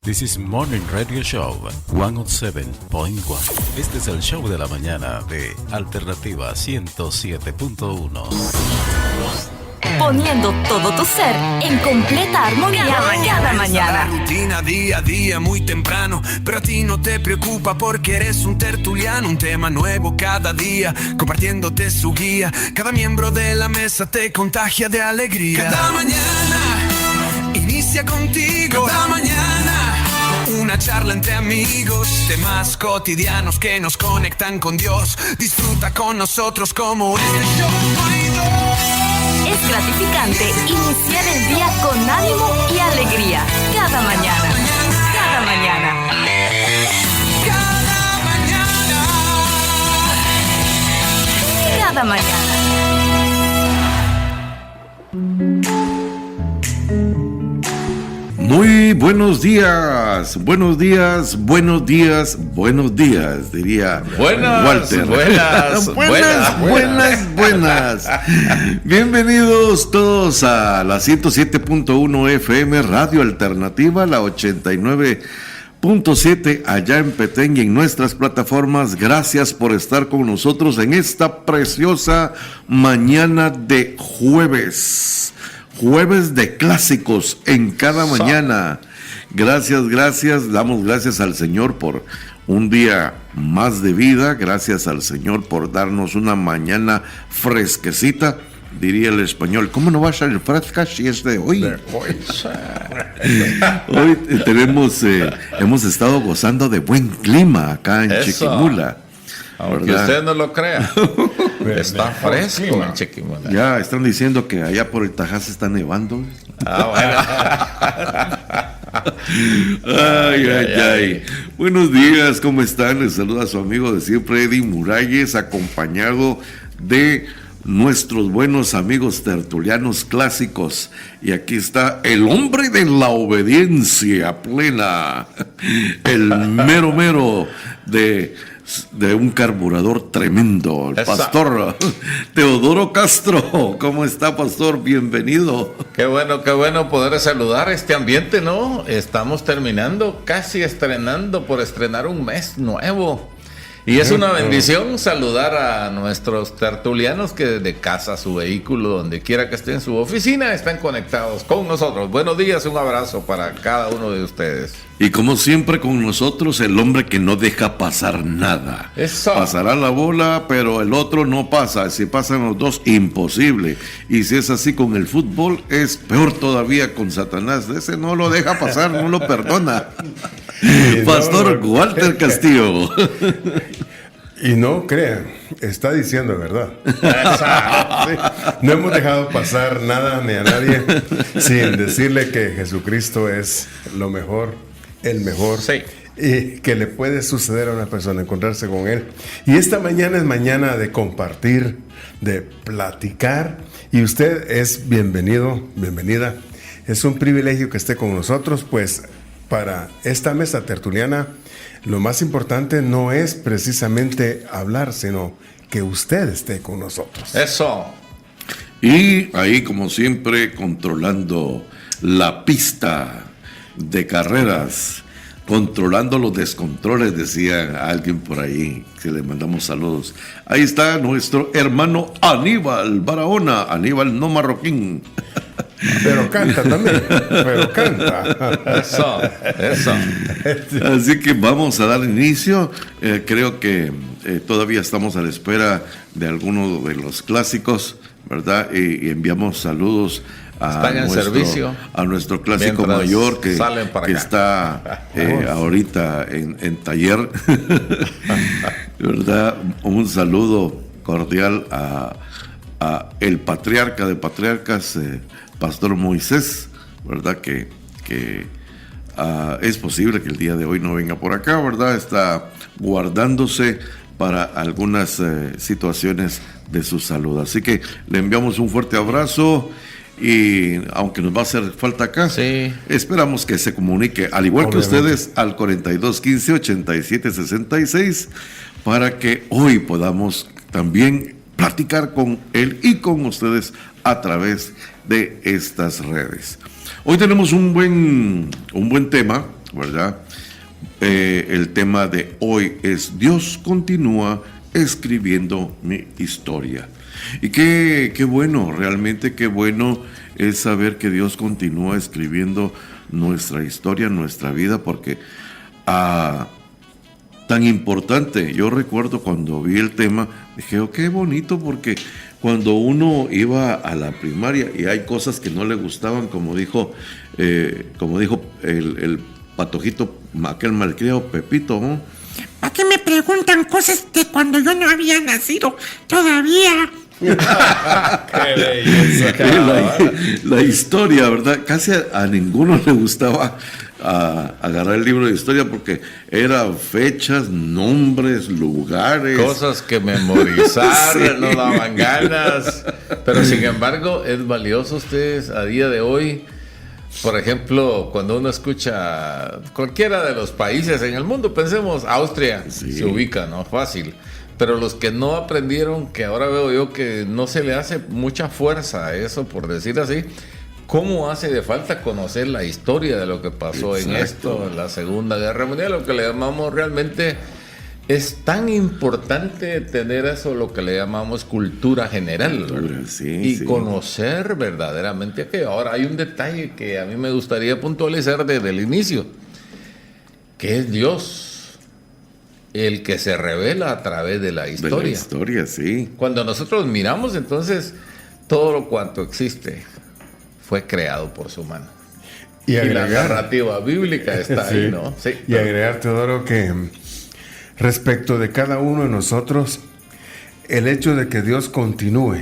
This is Morning Radio Show 107.1. Este es el show de la mañana de Alternativa 107.1. Poniendo todo tu ser en completa armonía cada mañana. La rutina día a día muy temprano, pero a ti no te preocupa porque eres un tertuliano. Un tema nuevo cada día, compartiéndote su guía. Cada miembro de la mesa te contagia de alegría. Cada mañana inicia contigo. Cada mañana una charla entre amigos, temas cotidianos que nos conectan con Dios. Disfruta con nosotros como este show. Es gratificante iniciar el día con ánimo y alegría. Cada mañana. Cada mañana. Cada mañana. Cada mañana. Muy buenos días, buenos días, buenos días, buenos días, diría Walter. Buenas. Bienvenidos todos a la 107.1 FM Radio Alternativa, la 89.7 allá en Petén y en nuestras plataformas. Gracias por estar con nosotros en esta preciosa mañana de jueves de clásicos en cada mañana. Gracias, damos gracias al Señor por un día más de vida, gracias al Señor por darnos una mañana fresquecita, diría el español. ¿Cómo no va a ser fresca si es de hoy? Hoy hemos estado gozando de buen clima acá en Chiquimula. Aunque usted no lo crea, está fresco en Chiquimula. Ya están diciendo que allá por el Tajás está nevando. Ay. Buenos días, ¿cómo están? Les saluda su amigo de siempre, Eddie Muralles, acompañado de nuestros buenos amigos tertulianos clásicos. Y aquí está el hombre de la obediencia plena, el mero de un carburador tremendo, el pastor Teodoro Castro. ¿Cómo está, pastor? Bienvenido. Qué bueno poder saludar este ambiente, ¿no? Estamos terminando, casi estrenando, por estrenar un mes nuevo. Y es una bendición saludar a nuestros tertulianos que desde casa, su vehículo, donde quiera que estén, en su oficina, están conectados con nosotros. Buenos días, un abrazo para cada uno de ustedes. Y como siempre con nosotros, el hombre que no deja pasar nada. Eso. Pasará la bola, pero el otro no pasa. Si pasan los dos, imposible. Y si es así con el fútbol, es peor todavía con Satanás. Ese no lo deja pasar, no lo perdona. Pastor Walter Castillo. Y no crean, está diciendo verdad. Sí. No hemos dejado pasar nada ni a nadie sin decirle que Jesucristo es lo mejor, el mejor. Sí. Y que le puede suceder a una persona, encontrarse con Él. Y esta mañana es mañana de compartir, de platicar. Y usted es bienvenido, bienvenida. Es un privilegio que esté con nosotros, pues para esta mesa tertuliana, lo más importante no es precisamente hablar, sino que usted esté con nosotros. Eso. Y ahí, como siempre, controlando la pista de carreras, controlando los descontroles, decía alguien por ahí, que le mandamos saludos. Ahí está nuestro hermano Aníbal Barahona, Aníbal no marroquín. Pero canta también, Eso. Así que vamos a dar inicio. Creo que todavía estamos a la espera de algunos de los clásicos, ¿verdad? Y enviamos saludos a nuestro clásico mientras mayor que está ahorita en taller, ¿verdad? Un saludo cordial a el patriarca de patriarcas, Pastor Moisés, ¿verdad? Que es posible que el día de hoy no venga por acá, ¿verdad? Está guardándose para algunas situaciones de su salud. Así que le enviamos un fuerte abrazo y aunque nos va a hacer falta acá, sí, esperamos que se comunique, al igual que ustedes, al 4215-8766 para que hoy podamos también platicar con él y con ustedes a través de estas redes. Hoy tenemos un buen tema, ¿verdad? El tema de hoy es Dios continúa escribiendo mi historia. Y qué bueno, realmente qué bueno es saber que Dios continúa escribiendo nuestra historia, nuestra vida, porque tan importante. Yo recuerdo cuando vi el tema, dije, oh, qué bonito, porque cuando uno iba a la primaria y hay cosas que no le gustaban, como dijo el patojito, aquel malcriado Pepito, ¿no? ¿Para qué me preguntan cosas de cuando yo no había nacido todavía? ¡Qué belleza! La historia, ¿verdad? Casi a ninguno le gustaba agarrar el libro de historia porque eran fechas, nombres, lugares. Cosas que memorizar, Sí. no daban ganas. Pero sin embargo, es valioso ustedes a día de hoy. Por ejemplo, cuando uno escucha cualquiera de los países en el mundo, pensemos, Austria, Sí. se ubica, ¿no? Fácil. Pero los que no aprendieron, que ahora veo yo que no se le hace mucha fuerza a eso, por decir así, ¿cómo hace de falta conocer la historia de lo que pasó en esto, en la Segunda Guerra Mundial? Lo que le llamamos realmente, es tan importante tener eso, lo que le llamamos cultura general. Cultura, sí, y sí. conocer verdaderamente aquello. Ahora, hay un detalle que a mí me gustaría puntualizar desde el inicio, que es Dios el que se revela a través de la historia. De la historia, sí. Cuando nosotros miramos, entonces, todo lo cuanto existe fue creado por su mano. Y Y la agregar, narrativa bíblica está Sí. ahí, ¿no? Sí. Y agregar, Teodoro, que respecto de cada uno de nosotros, el hecho de que Dios continúe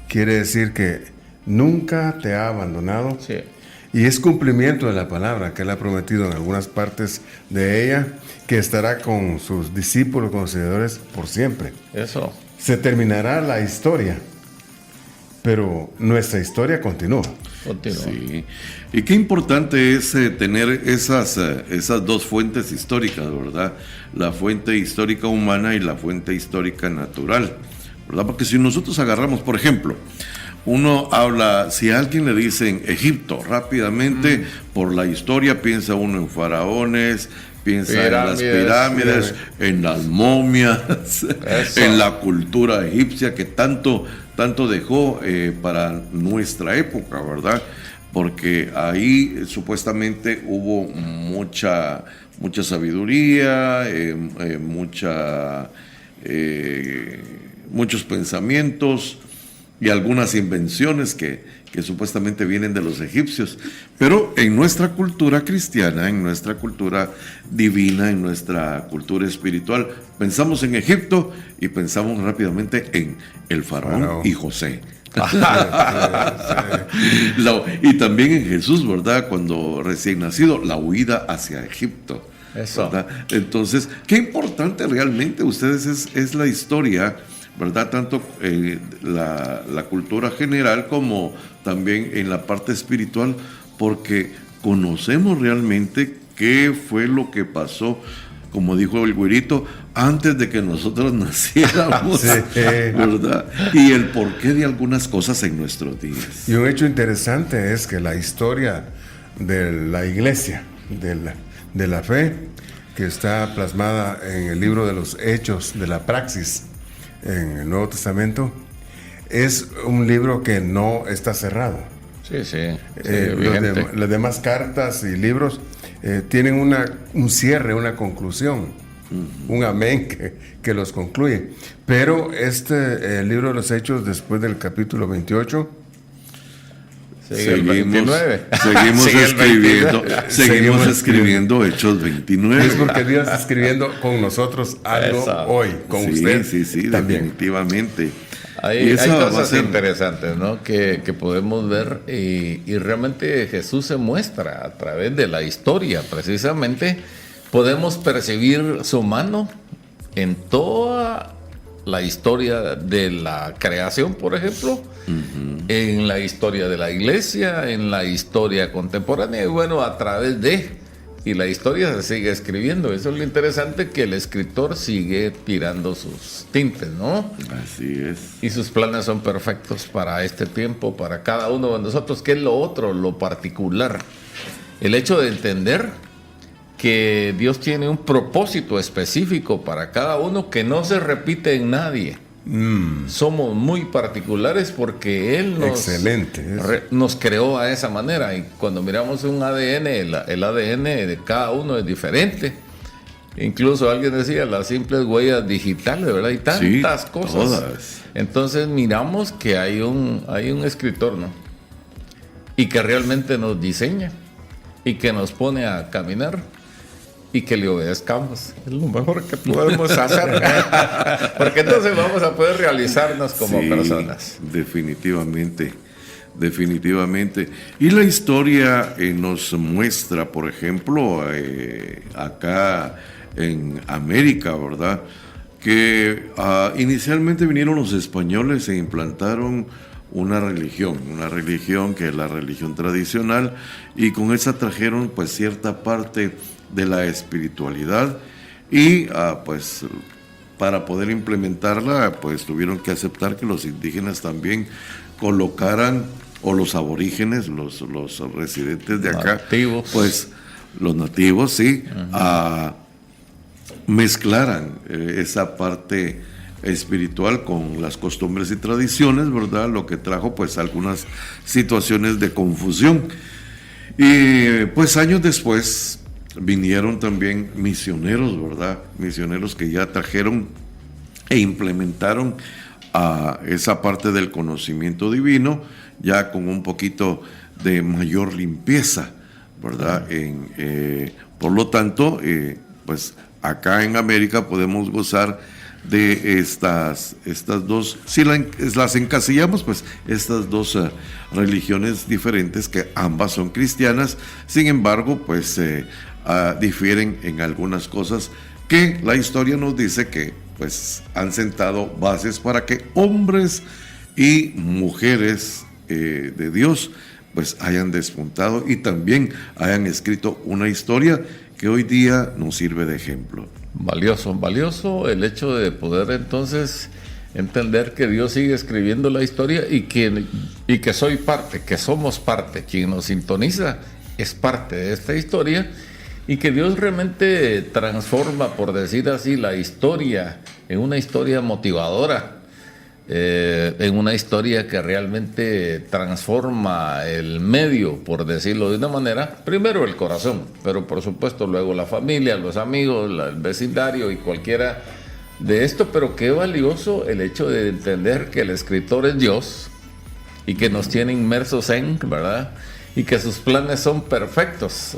quiere decir que nunca te ha abandonado. Sí. Y es cumplimiento de la palabra que Él ha prometido en algunas partes de ella, que estará con sus discípulos, con sus seguidores por siempre. Eso. Se terminará la historia, pero nuestra historia continúa. Continúa. Sí. Y qué importante es tener esas dos fuentes históricas, ¿verdad? La fuente histórica humana y la fuente histórica natural, ¿verdad? Porque si nosotros agarramos, por ejemplo, uno habla, si a alguien le dicen Egipto, rápidamente, por la historia piensa uno en faraones, piensa en las pirámides, en las momias, Eso. en la cultura egipcia que tanto dejó para nuestra época, ¿verdad? Porque ahí supuestamente hubo mucha sabiduría, muchos pensamientos y algunas invenciones que supuestamente vienen de los egipcios. Pero en nuestra cultura cristiana, en nuestra cultura divina, en nuestra cultura espiritual, pensamos en Egipto y pensamos rápidamente en el faraón y José. Y también en Jesús, ¿verdad? Cuando recién nacido, la huida hacia Egipto. Eso. ¿Verdad? Entonces, qué importante realmente ustedes es la historia, ¿verdad? Tanto la cultura general como también en la parte espiritual, porque conocemos realmente qué fue lo que pasó, como dijo el güerito, antes de que nosotros naciéramos, Sí. ¿verdad? Y el porqué de algunas cosas en nuestros días. Y un hecho interesante es que la historia de la iglesia, de la fe, que está plasmada en el libro de los Hechos de la Praxis, en el Nuevo Testamento, es un libro que no está cerrado. Sí, sí. Las demás cartas y libros tienen un cierre, una conclusión, un amén que los concluye. Pero el libro de los Hechos, después del capítulo 28, Sigue el 29. Seguimos Sigue el escribiendo, 29. seguimos escribiendo Hechos 29. es porque Dios está escribiendo con nosotros algo Eso. hoy, con Sí, usted sí, también. definitivamente. Y Hay esa va a cosas ser- interesantes, ¿no? que podemos ver y realmente Jesús se muestra a través de la historia. Precisamente podemos percibir su mano en toda la historia de la creación, por ejemplo, en la historia de la iglesia, en la historia contemporánea y bueno, a través de... Y la historia se sigue escribiendo. Eso es lo interesante, que el escritor sigue tirando sus tintes, ¿no? Así es. Y sus planes son perfectos para este tiempo, para cada uno de nosotros. ¿Qué es lo otro, lo particular? El hecho de entender que Dios tiene un propósito específico para cada uno que no se repite en nadie. Somos muy particulares porque Él nos creó a esa manera, y cuando miramos un ADN, el ADN de cada uno es diferente. Incluso alguien decía las simples huellas digitales, ¿verdad? Y tantas cosas. Todas. Entonces miramos que hay un escritor, ¿no? Y que realmente nos diseña y que nos pone a caminar y que le obedezcamos. Es lo mejor que podemos hacer. Porque entonces vamos a poder realizarnos como personas. Definitivamente. Y la historia nos muestra, por ejemplo, acá en América, ¿verdad? Que inicialmente vinieron los españoles e implantaron una religión que es la religión tradicional, y con esa trajeron pues cierta parte de la espiritualidad, y pues para poder implementarla pues tuvieron que aceptar que los indígenas también colocaran, o los aborígenes, los residentes de acá, nativos. Pues los nativos, sí, mezclaran esa parte espiritual con las costumbres y tradiciones, ¿verdad? Lo que trajo pues algunas situaciones de confusión. Y pues años después vinieron también misioneros, ¿verdad? Misioneros que ya trajeron e implementaron a esa parte del conocimiento divino, ya con un poquito de mayor limpieza, ¿verdad? Por lo tanto, pues acá en América podemos gozar de estas dos, si las encasillamos, pues estas dos religiones diferentes, que ambas son cristianas, sin embargo, pues difieren en algunas cosas que la historia nos dice que pues han sentado bases para que hombres y mujeres de Dios pues hayan despuntado y también hayan escrito una historia que hoy día nos sirve de ejemplo. Valioso el hecho de poder entonces entender que Dios sigue escribiendo la historia y que soy parte, que somos parte, quien nos sintoniza es parte de esta historia, y que Dios realmente transforma, por decir así, la historia en una historia motivadora, en una historia que realmente transforma el medio, por decirlo de una manera, primero el corazón, pero por supuesto luego la familia, los amigos, el vecindario y cualquiera de esto. Pero qué valioso el hecho de entender que el escritor es Dios y que nos tiene inmersos en, ¿verdad? Y que sus planes son perfectos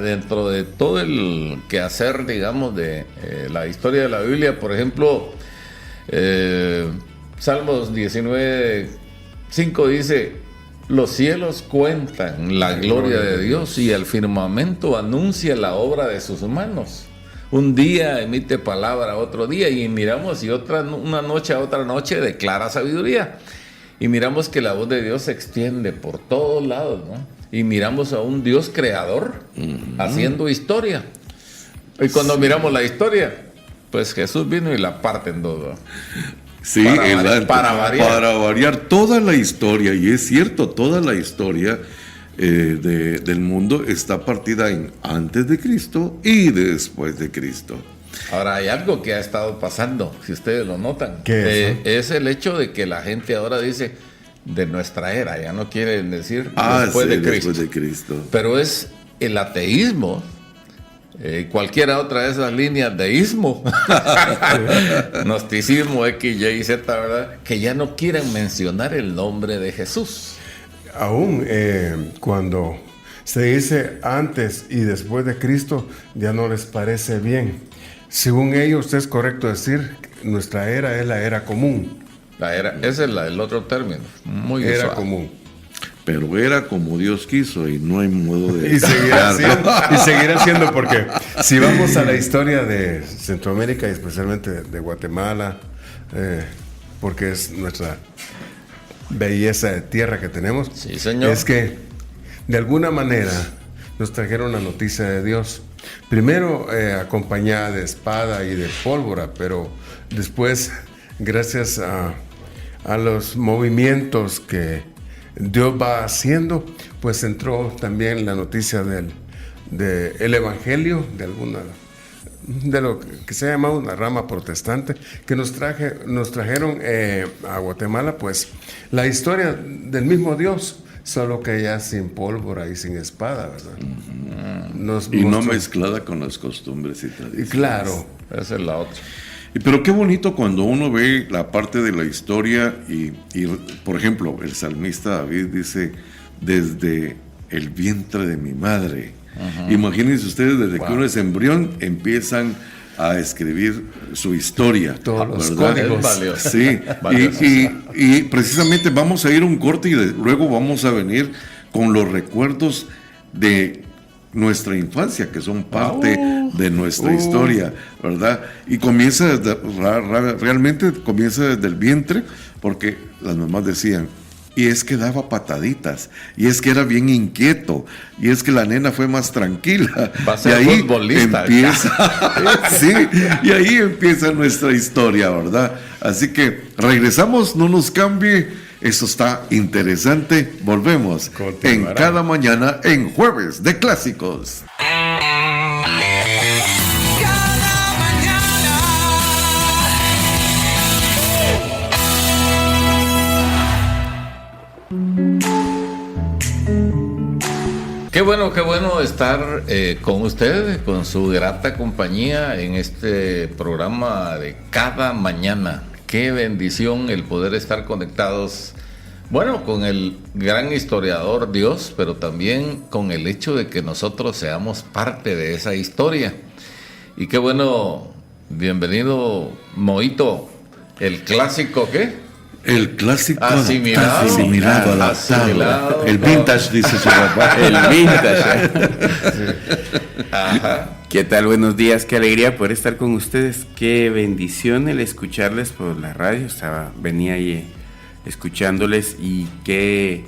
dentro de todo el quehacer, digamos, de la historia de la Biblia. Por ejemplo, Salmos 19:5 dice: los cielos cuentan la gloria de Dios y el firmamento anuncia la obra de sus manos. Un día emite palabra a otro día, y miramos, y una noche a otra noche declara sabiduría. Y miramos que la voz de Dios se extiende por todos lados, ¿no? Y miramos a un Dios creador haciendo historia. Y cuando miramos la historia, pues Jesús vino y la parte en dos, ¿no? Sí, para variar toda la historia, y es cierto, toda la historia del mundo está partida en antes de Cristo y después de Cristo. Ahora, hay algo que ha estado pasando, si ustedes lo notan. ¿Qué es el hecho de que la gente ahora dice de nuestra era, ya no quieren decir después de Cristo. Pero es el ateísmo, cualquiera otra de esas líneas de ismo, gnosticismo, X, Y, Z, ¿verdad? Que ya no quieren mencionar el nombre de Jesús. Aún cuando se dice antes y después de Cristo, ya no les parece bien. Según ellos, usted es correcto decir, nuestra era es la era común. La era, ese es el otro término, muy era suave. común. Pero era como Dios quiso y no hay modo de... Y seguirá siendo, porque si vamos a la historia de Centroamérica y especialmente de Guatemala, porque es nuestra belleza de tierra que tenemos, sí, señor, es que de alguna manera nos trajeron la noticia de Dios. Primero acompañada de espada y de pólvora, pero después, gracias a los movimientos que Dios va haciendo, pues entró también la noticia de el evangelio de alguna, de lo que se ha llamado una rama protestante, que nos trajeron a Guatemala, pues, la historia del mismo Dios, solo que ya sin pólvora y sin espada, ¿verdad? No mezclada con las costumbres y tradiciones. Y claro. Esa es la otra. Pero qué bonito cuando uno ve la parte de la historia y, por ejemplo, el salmista David dice, desde el vientre de mi madre. Imagínense ustedes, desde que uno es embrión, empiezan a escribir su historia. Todos los ¿verdad? códigos. Sí, y precisamente vamos a ir a un corte y luego vamos a venir con los recuerdos de nuestra infancia, que son parte de nuestra historia, ¿verdad? Y comienza realmente comienza desde el vientre, porque las mamás decían, y es que daba pataditas, y es que era bien inquieto, y es que la nena fue más tranquila. Va a ser y ahí futbolista. Empieza, sí, y ahí empieza nuestra historia, ¿verdad? Así que regresamos, no nos cambie, eso está interesante. Volvemos en Cada Mañana en Jueves de Clásicos. Qué bueno estar con ustedes, con su grata compañía en este programa de Cada Mañana. Qué bendición el poder estar conectados, bueno, con el gran historiador Dios, pero también con el hecho de que nosotros seamos parte de esa historia. Y qué bueno, bienvenido Moito, el clásico, ¿qué? El clásico asimilado, adaptado. El vintage, dice su papá. El vintage. Ajá. ¿Qué tal? Buenos días, qué alegría poder estar con ustedes. Qué bendición el escucharles por la radio. Venía ahí escuchándoles y qué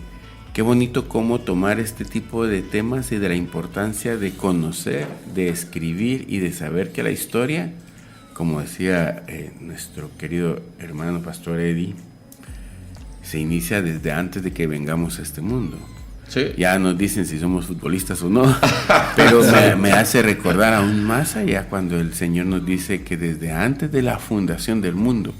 bonito cómo tomar este tipo de temas y de la importancia de conocer, de escribir y de saber que la historia, como decía nuestro querido hermano Pastor Eddie, se inicia desde antes de que vengamos a este mundo. Sí. Ya nos dicen si somos futbolistas o no, pero me hace recordar aún más allá cuando el Señor nos dice que desde antes de la fundación del mundo.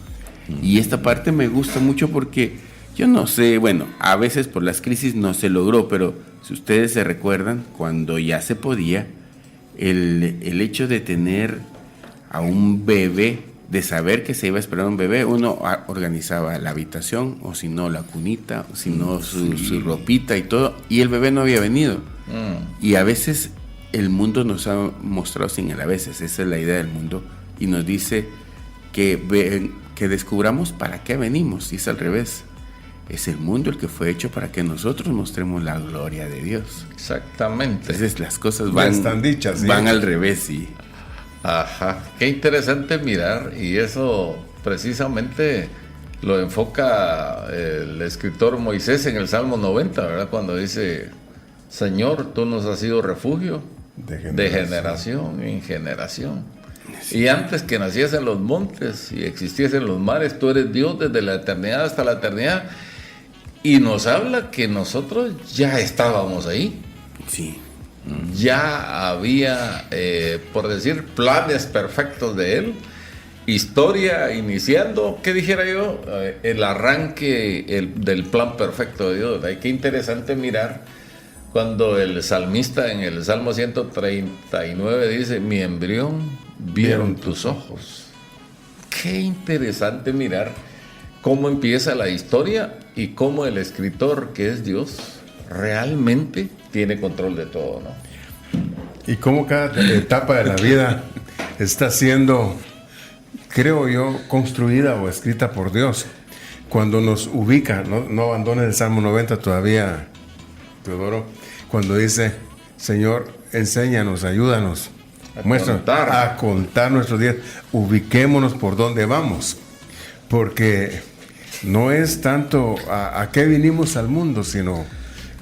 Y esta parte me gusta mucho porque yo no sé, bueno, a veces por las crisis no se logró, pero si ustedes se recuerdan, cuando ya se podía, el hecho de tener a un bebé, de saber que se iba a esperar un bebé, uno organizaba la habitación, o si no la cunita, o si no su ropita y todo, y el bebé no había venido. Y a veces el mundo nos ha mostrado, sin el a veces, esa es la idea del mundo, y nos dice que descubramos para qué venimos, y es al revés. Es el mundo el que fue hecho para que nosotros mostremos la gloria de Dios. Exactamente. Entonces las cosas van dichas, ¿sí? Van al revés, y ajá, qué interesante mirar, y eso precisamente lo enfoca el escritor Moisés en el Salmo 90, ¿verdad? Cuando dice, Señor, tú nos has sido refugio de generación en generación. Sí. Y antes que naciesen los montes y existiesen los mares, tú eres Dios desde la eternidad hasta la eternidad. Y nos habla que nosotros ya estábamos ahí. Sí. Ya había, por decir, planes perfectos de él, historia iniciando, ¿qué dijera yo? El arranque del plan perfecto de Dios. Qué interesante mirar cuando el salmista en el Salmo 139 dice, mi embrión vieron tus ojos. Qué interesante mirar cómo empieza la historia y cómo el escritor, que es Dios, realmente tiene control de todo, ¿no? Y cómo cada etapa de la vida está siendo, creo yo, construida o escrita por Dios. Cuando nos ubica, no abandones el Salmo 90 todavía, Teodoro, cuando dice, Señor, enséñanos, ayúdanos, a contar nuestros días, ubiquémonos por dónde vamos, porque no es tanto a qué vinimos al mundo, sino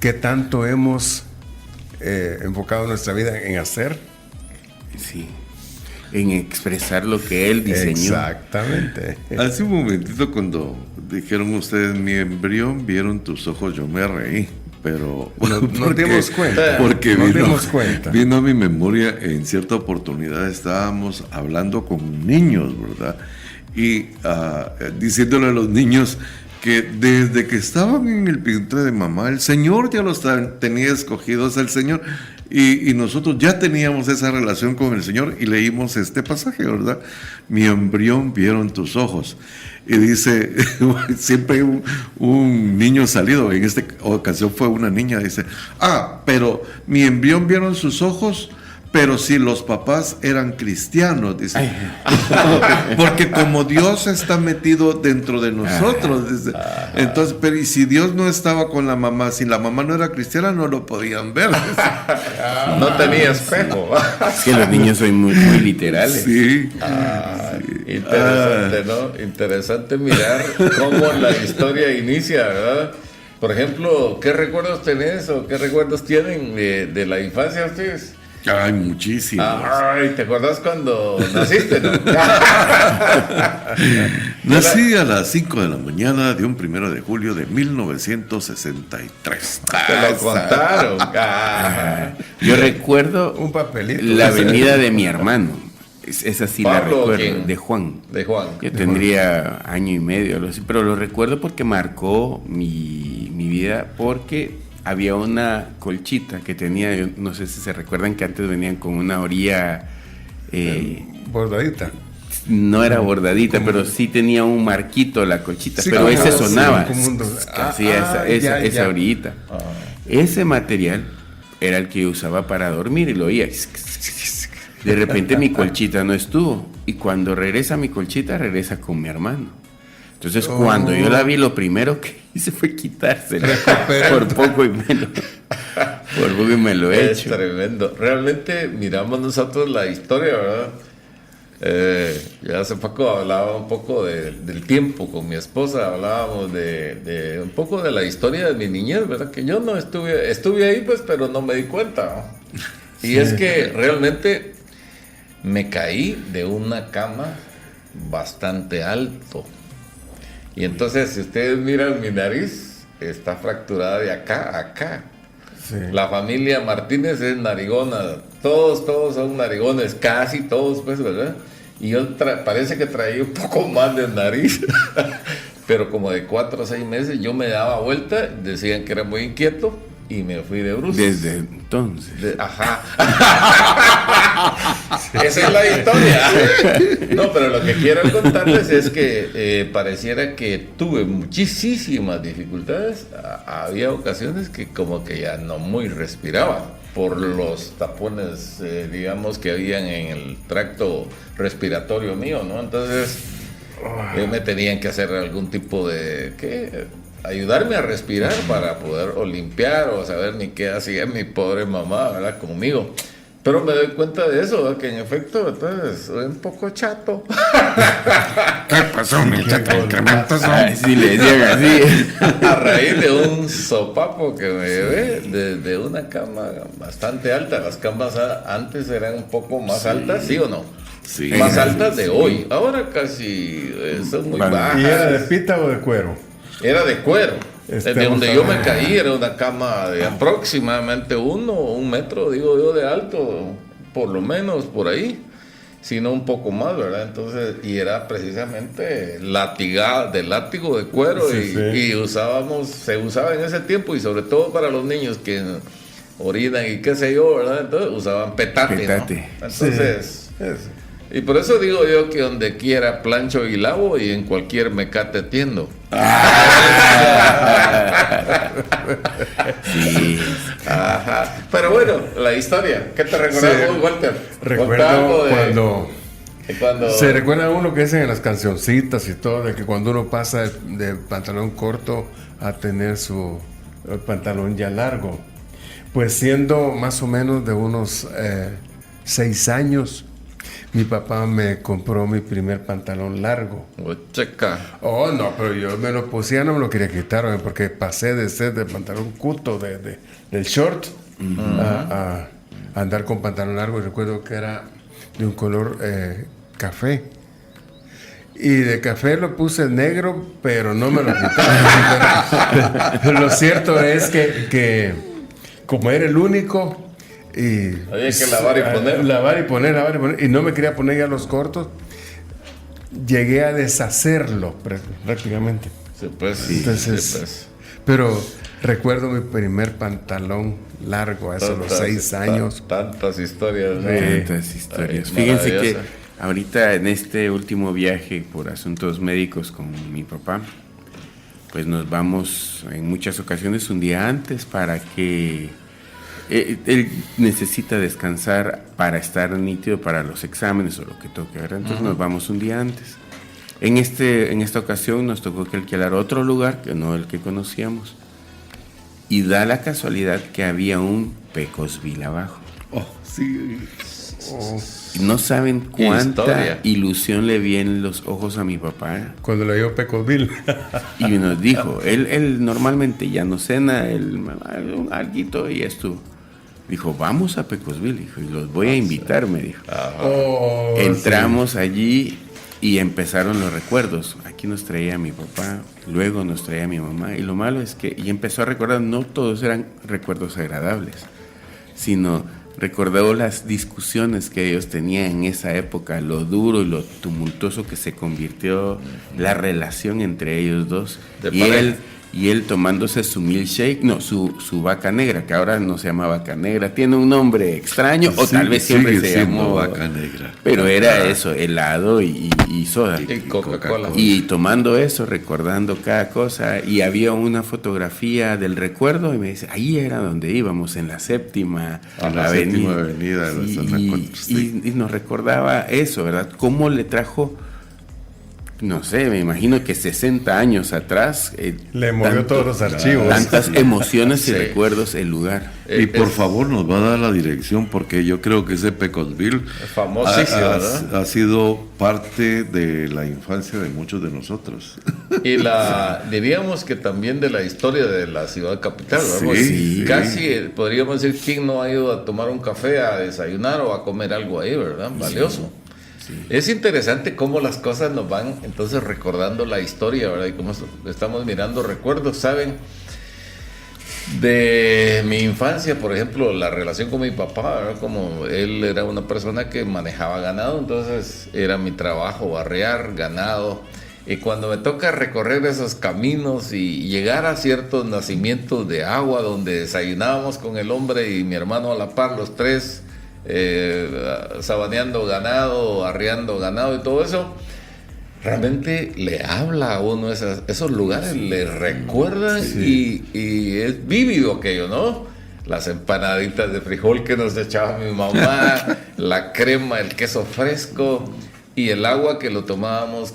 qué tanto hemos enfocado nuestra vida en hacer. Sí, en expresar lo que Él diseñó. Exactamente. Hace un momentito cuando dijeron ustedes, mi embrión vieron tus ojos, yo me reí. pero Nos dimos cuenta. porque Nos vino, dimos cuenta. vino a mi memoria, en cierta oportunidad estábamos hablando con niños, ¿verdad? Y diciéndole a los niños que desde que estaban en el vientre de mamá, el Señor ya los tenía escogidos al Señor, y nosotros ya teníamos esa relación con el Señor, y leímos este pasaje, ¿verdad? Mi embrión vieron tus ojos. Y dice, siempre hay un niño salido, en esta ocasión fue una niña, dice, pero mi embrión vieron sus ojos, pero si los papás eran cristianos, dice. Porque como Dios está metido dentro de nosotros, dice. Entonces, pero y si Dios no estaba con la mamá, si la mamá no era cristiana, no lo podían ver. No tenía espejo. Es que los niños son muy, muy literales. Sí. Interesante, ¿no? Interesante mirar cómo la historia inicia, ¿verdad? Por ejemplo, ¿qué recuerdos tenés o qué recuerdos tienen de la infancia ustedes? Ay, muchísimo. Ay, ¿te acuerdas cuando naciste, no? Nací a las 5 de la mañana de un 1 de julio de 1963. Te lo contaron. Yo recuerdo Un papelito. la venida de mi hermano. Esa sí la ¿Pablo o recuerdo, quién? de Juan. De Juan. Yo tendría año y medio, algo así, pero lo recuerdo porque marcó mi vida, porque había una colchita que tenía, yo no sé si se recuerdan que antes venían con una orilla, Bordadita. no era bordadita, pero sí tenía un marquito la colchita, Sí, pero como- ese sonaba, sí, como un- hacía esa ya. orillita. Ese material era el que yo usaba para dormir y lo oía. De repente mi colchita no estuvo, y cuando regresa mi colchita, regresa con mi hermano. Entonces cuando yo la vi, lo primero que hice fue quitársela. Por poco y me lo he Es hecho. tremendo. Realmente miramos nosotros la historia, ¿verdad? Ya hace poco hablaba un poco del tiempo con mi esposa, hablábamos de un poco de la historia de mi niñez, ¿verdad? Que yo no estuve ahí, pues, pero no me di cuenta, ¿no? Y es que realmente me caí de una cama bastante alto. Y entonces, si ustedes miran mi nariz, está fracturada de acá a acá. Sí. La familia Martínez es narigona, todos son narigones, casi todos, pues, ¿verdad? Y yo parece que traía un poco más de nariz, pero como de 4 o 6 meses yo me daba vuelta, decían que era muy inquieto y me fui de bruces. Desde entonces. Ajá. Esa es la historia. No, pero lo que quiero contarles es que pareciera que tuve muchísimas dificultades. Había ocasiones que como que ya no muy respiraba por los tapones, digamos, que habían en el tracto respiratorio mío, ¿no? Entonces me tenían que hacer algún tipo de ayudarme a respirar para poder o limpiar o saber ni qué hacía mi pobre mamá, ¿verdad? Conmigo. Pero me doy cuenta de eso, ¿verdad? Que en efecto, entonces, soy un poco chato. ¿Qué pasó, mi chato incrementoso? Así le decían así. A raíz de un sopapo que me llevé desde una cama bastante alta. Las camas antes eran un poco más altas, ¿sí o no? Sí. Más altas de hoy. Ahora casi son muy bajas. ¿Y era de pita o de cuero? Era de cuero. Desde Estamos donde yo me hablando. caí era una cama de aproximadamente 1 o 1 metro, digo yo, de alto, por lo menos por ahí, sino un poco más, ¿verdad? Entonces, y era precisamente latigada, de látigo de cuero, Sí, sí. y se usaba en ese tiempo, y sobre todo para los niños que orinan y qué sé yo, ¿verdad? Entonces usaban petate, Petate. ¿no? Entonces... Sí. Y por eso digo yo que donde quiera plancho y lavo y en cualquier mecate tiendo. Sí. Ajá. Pero bueno, la historia. ¿Qué te recuerdas Sí. vos, Walter? Contá Recuerdo algo de- cuando se recuerda uno que dicen en las cancioncitas y todo, de que cuando uno pasa de pantalón corto a tener su pantalón ya largo, pues siendo más o menos de unos 6 años, mi papá me compró mi primer pantalón largo. Checa. Oh, no, pero yo me lo puse, ya no me lo quería quitar, porque pasé de ser de pantalón cuto, del short, a andar con pantalón largo. Y recuerdo que era de un color café. y de café lo puse negro, pero no me lo quitaron. Pero lo cierto es que como era el único, y había que lavar y poner. Lavar y poner, y no me quería poner ya los cortos, llegué a deshacerlo prácticamente. Sí, pues, sí. Entonces, Sí, pues. pero recuerdo mi primer pantalón largo, a los 6 años. Tantas historias. ¿no? Tantas historias. Ay, Fíjense que maravillosa. ahorita en este último viaje por asuntos médicos con mi papá, pues nos vamos en muchas ocasiones un día antes para que él necesita descansar para estar nítido para los exámenes o lo que toque, ¿verdad? Entonces nos vamos un día antes. En esta ocasión nos tocó que alquilar otro lugar, que no el que conocíamos. Y da la casualidad que había un Pecosville abajo. Oh, sí. Y no saben cuánta Historia. ilusión le vi en los ojos a mi papá. Cuando le dio Pecosville. Y nos dijo, él normalmente ya no cena, un alguito y esto. Dijo, vamos a Pecosville, dijo, y los voy a invitar, me dijo. Entramos allí y empezaron los recuerdos. Aquí nos traía mi papá, luego nos traía mi mamá. Y lo malo es que, y empezó a recordar, no todos eran recuerdos agradables, sino recordó las discusiones que ellos tenían en esa época, lo duro y lo tumultuoso que se convirtió la relación entre ellos dos. De Y pareja. él tomándose su milkshake, no, su vaca negra, que ahora no se llama vaca negra, tiene un nombre extraño, o Sí, tal vez siempre sigue se siendo llamó vaca negra. pero era eso, helado y soda. Y Coca-Cola. Y tomando eso, recordando cada cosa, y había una fotografía del recuerdo, y me dice, ahí era donde íbamos, en la séptima A la séptima avenida de la zona y, 4, sí. y nos recordaba eso, ¿verdad? Cómo le trajo, no sé, me imagino que 60 años atrás. Le movió todos los archivos. Tantas emociones y Sí. recuerdos el lugar. Y por Es favor nos va a dar la dirección porque yo creo que ese Pecosville famosísimo, ¿verdad? ha sido parte de la infancia de muchos de nosotros. Y diríamos que también de la historia de la ciudad capital, ¿verdad? Sí, Porque sí. casi podríamos decir quién no ha ido a tomar un café, a desayunar o a comer algo ahí, ¿verdad? Valioso. Es interesante cómo las cosas nos van entonces recordando la historia, ¿verdad? Y cómo estamos mirando recuerdos, ¿saben? De mi infancia, por ejemplo, la relación con mi papá, ¿verdad? Como él era una persona que manejaba ganado, entonces era mi trabajo barrear ganado. Y cuando me toca recorrer esos caminos y llegar a ciertos nacimientos de agua donde desayunábamos con el hombre y mi hermano a la par, los tres, sabaneando ganado, arreando ganado y todo eso, realmente le habla a uno esos lugares, le recuerdan y es vívido aquello, ¿no? Las empanaditas de frijol que nos echaba mi mamá, la crema, el queso fresco y el agua que lo tomábamos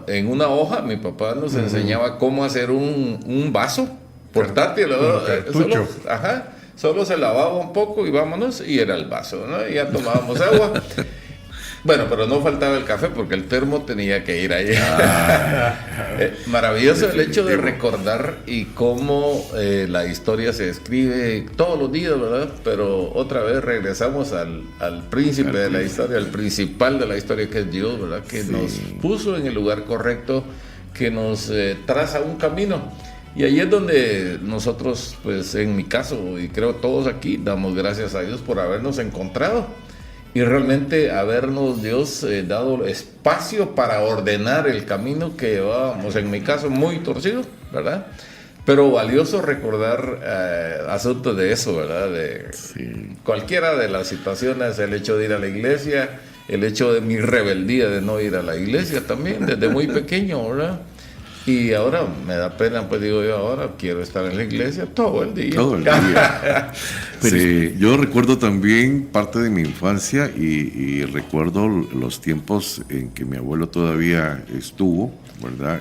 en una hoja. Mi papá nos enseñaba cómo hacer un vaso portátil, ¿no? cartucho. Solo se lavaba un poco y vámonos, y era el vaso, ¿no? Y ya tomábamos agua. Bueno, pero no faltaba el café porque el termo tenía que ir allá. Maravilloso el hecho de recordar y cómo la historia se escribe todos los días, ¿verdad? Pero otra vez regresamos al príncipe de la historia, al principal de la historia, que es Dios, ¿verdad? Que nos puso en el lugar correcto, que nos traza un camino. Y ahí es donde nosotros, pues en mi caso, y creo todos aquí, damos gracias a Dios por habernos encontrado y realmente habernos Dios dado espacio para ordenar el camino que llevábamos, en mi caso muy torcido, ¿verdad? Pero valioso recordar asuntos de eso, ¿verdad? De cualquiera de las situaciones, el hecho de ir a la iglesia, el hecho de mi rebeldía de no ir a la iglesia también, desde muy pequeño, ¿verdad? Y ahora me da pena, pues digo yo, ahora quiero estar en la iglesia todo el día. Todo el día. Sí, yo recuerdo también parte de mi infancia y recuerdo los tiempos en que mi abuelo todavía estuvo, ¿verdad?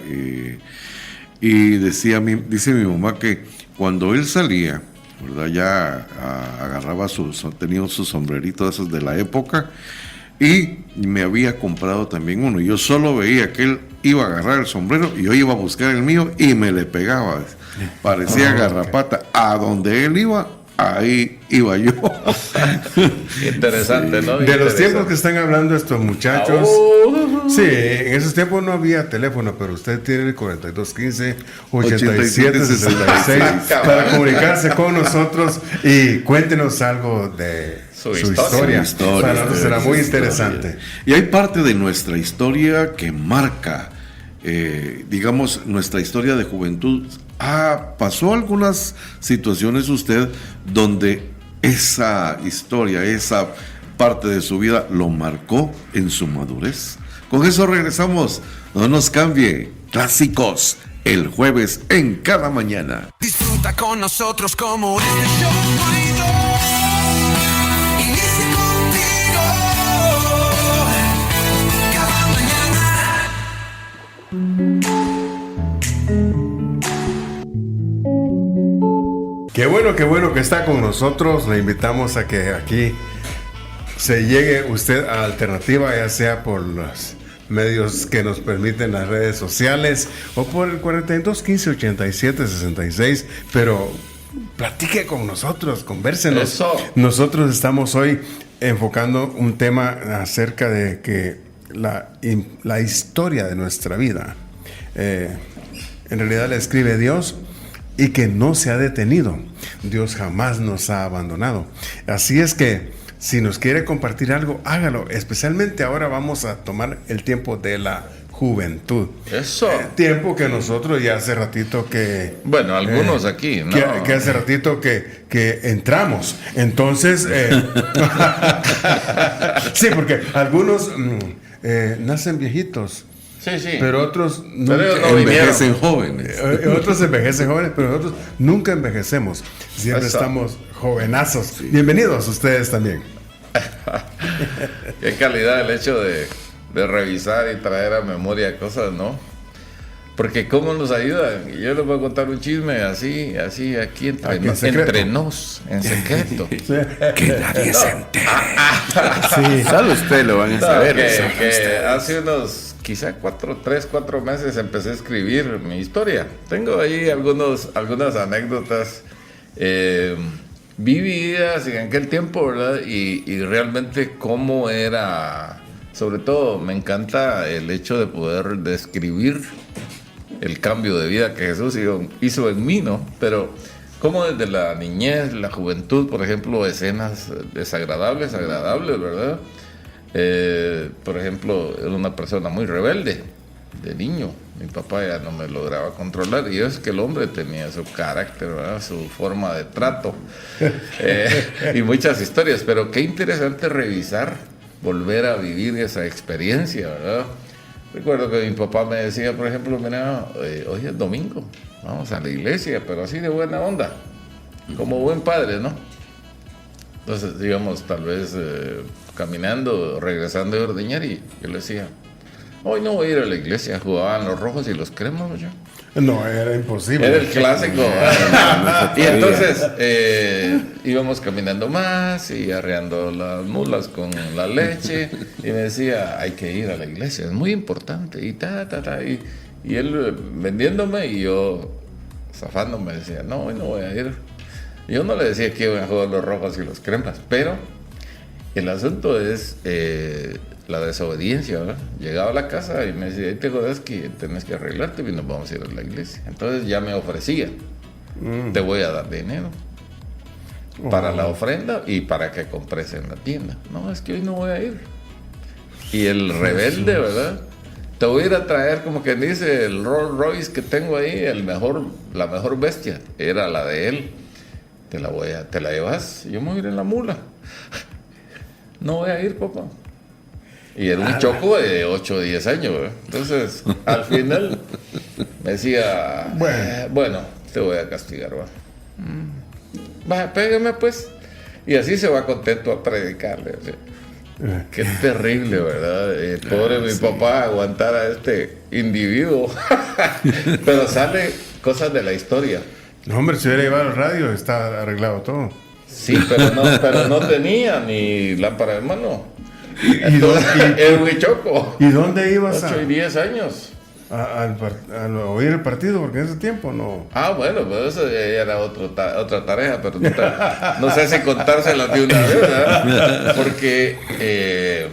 Y dice mi mamá que cuando él salía, ¿verdad? Ya agarraba tenía sus sombreritos esos de la época y me había comprado también uno. Yo solo veía que él iba a agarrar el sombrero y yo iba a buscar el mío y me le pegaba. Parecía garrapata. A donde él iba, ahí iba yo. Interesante, ¿no? De los tiempos que están hablando estos muchachos. Sí, en esos tiempos no había teléfono, pero usted tiene el 4215-8766 para comunicarse con nosotros y cuéntenos algo de su historia. Para nosotros será muy interesante. Y hay parte de nuestra historia que marca, digamos, nuestra historia de juventud. Pasó algunas situaciones usted donde esa historia, esa parte de su vida lo marcó en su madurez. Con eso regresamos, no nos cambie. Clásicos, el jueves en Cada Mañana. Disfruta con nosotros como este show bonito. Inicia contigo. Cada mañana. Qué bueno que está con nosotros. Le invitamos a que aquí se llegue usted a Alternativa, ya sea por los medios que nos permiten las redes sociales o por el 4215-8766, pero platique con nosotros, convérsenos. Eso. Nosotros estamos hoy enfocando un tema acerca de que la historia de nuestra vida en realidad la escribe Dios y que no se ha detenido. Dios jamás nos ha abandonado. Así es que si nos quiere compartir algo, hágalo. Especialmente ahora vamos a tomar el tiempo de la juventud. Eso. Tiempo que nosotros ya hace ratito que... Bueno, algunos aquí, ¿no? Que hace ratito que entramos. Entonces... sí, porque algunos nacen viejitos. Sí. Pero otros Envejecen jóvenes. Otros envejecen jóvenes, pero nosotros nunca envejecemos. Siempre estamos jovenazos. Sí. Bienvenidos ustedes también. Qué calidad el hecho de revisar y traer a memoria cosas, ¿no? Porque cómo nos ayudan. Yo les voy a contar un chisme así aquí entre nos, en secreto. Sí. Que nadie se entere. Sí. Solo usted lo van a saber. Que hace unos quizá 4 meses empecé a escribir mi historia. Tengo ahí algunas anécdotas vividas en aquel tiempo, ¿verdad? Y realmente cómo era, sobre todo me encanta el hecho de poder describir el cambio de vida que Jesús hizo en mí, ¿no? Pero como desde la niñez, la juventud, por ejemplo, escenas desagradables, agradables, ¿verdad? Por ejemplo, era una persona muy rebelde de niño. Mi papá ya no me lograba controlar y es que el hombre tenía su carácter, ¿verdad? Su forma de trato y muchas historias, pero qué interesante revisar, volver a vivir esa experiencia, ¿verdad? Recuerdo que mi papá me decía, por ejemplo, mira, hoy es domingo, vamos a la iglesia, pero así de buena onda, como buen padre, ¿no? Entonces íbamos tal vez caminando, regresando de ordeñar y yo le decía, hoy no voy a ir a la iglesia. Jugaban los rojos y los cremas, ¿no? No, era imposible. Era el clásico. Y entonces íbamos caminando más y arreando las mulas con la leche y me decía, hay que ir a la iglesia, es muy importante y y él vendiéndome y yo zafándome decía, no, hoy no voy a ir. Yo no le decía que iban a jugar los rojos y los cremas, pero el asunto es la desobediencia, ¿verdad? Llegaba a la casa y me decía, ahí te jodas que tenés que arreglarte y nos vamos a ir a la iglesia. Entonces ya me ofrecía, te voy a dar dinero para la ofrenda y para que compres en la tienda. No, es que hoy no voy a ir. Y el rebelde, ¿verdad? Te voy a ir a traer, como quien dice, el Rolls Royce que tengo ahí, la mejor bestia, era la de él. Te la llevas, yo me voy a ir en la mula. No voy a ir, papá. Y era un choco de 8 o 10 años, ¿verdad? Entonces, al final, me decía, bueno, te voy a castigar, ¿va? Vaya, pégame, pues. Y así se va contento a predicarle. ¿Sí? Qué terrible, ¿verdad? Pobre mi papá aguantar a este individuo. Pero sale cosas de la historia. No, hombre, si hubiera llevado el radio, está arreglado todo. Sí, pero no tenía ni lámpara de mano. Era muy choco. ¿Y dónde ibas 8 y 10 años. Al oír el partido, porque en ese tiempo no. Ah, bueno, pues eso ya era otra tarea, pero no sé si contársela de una vez, ¿verdad? Porque,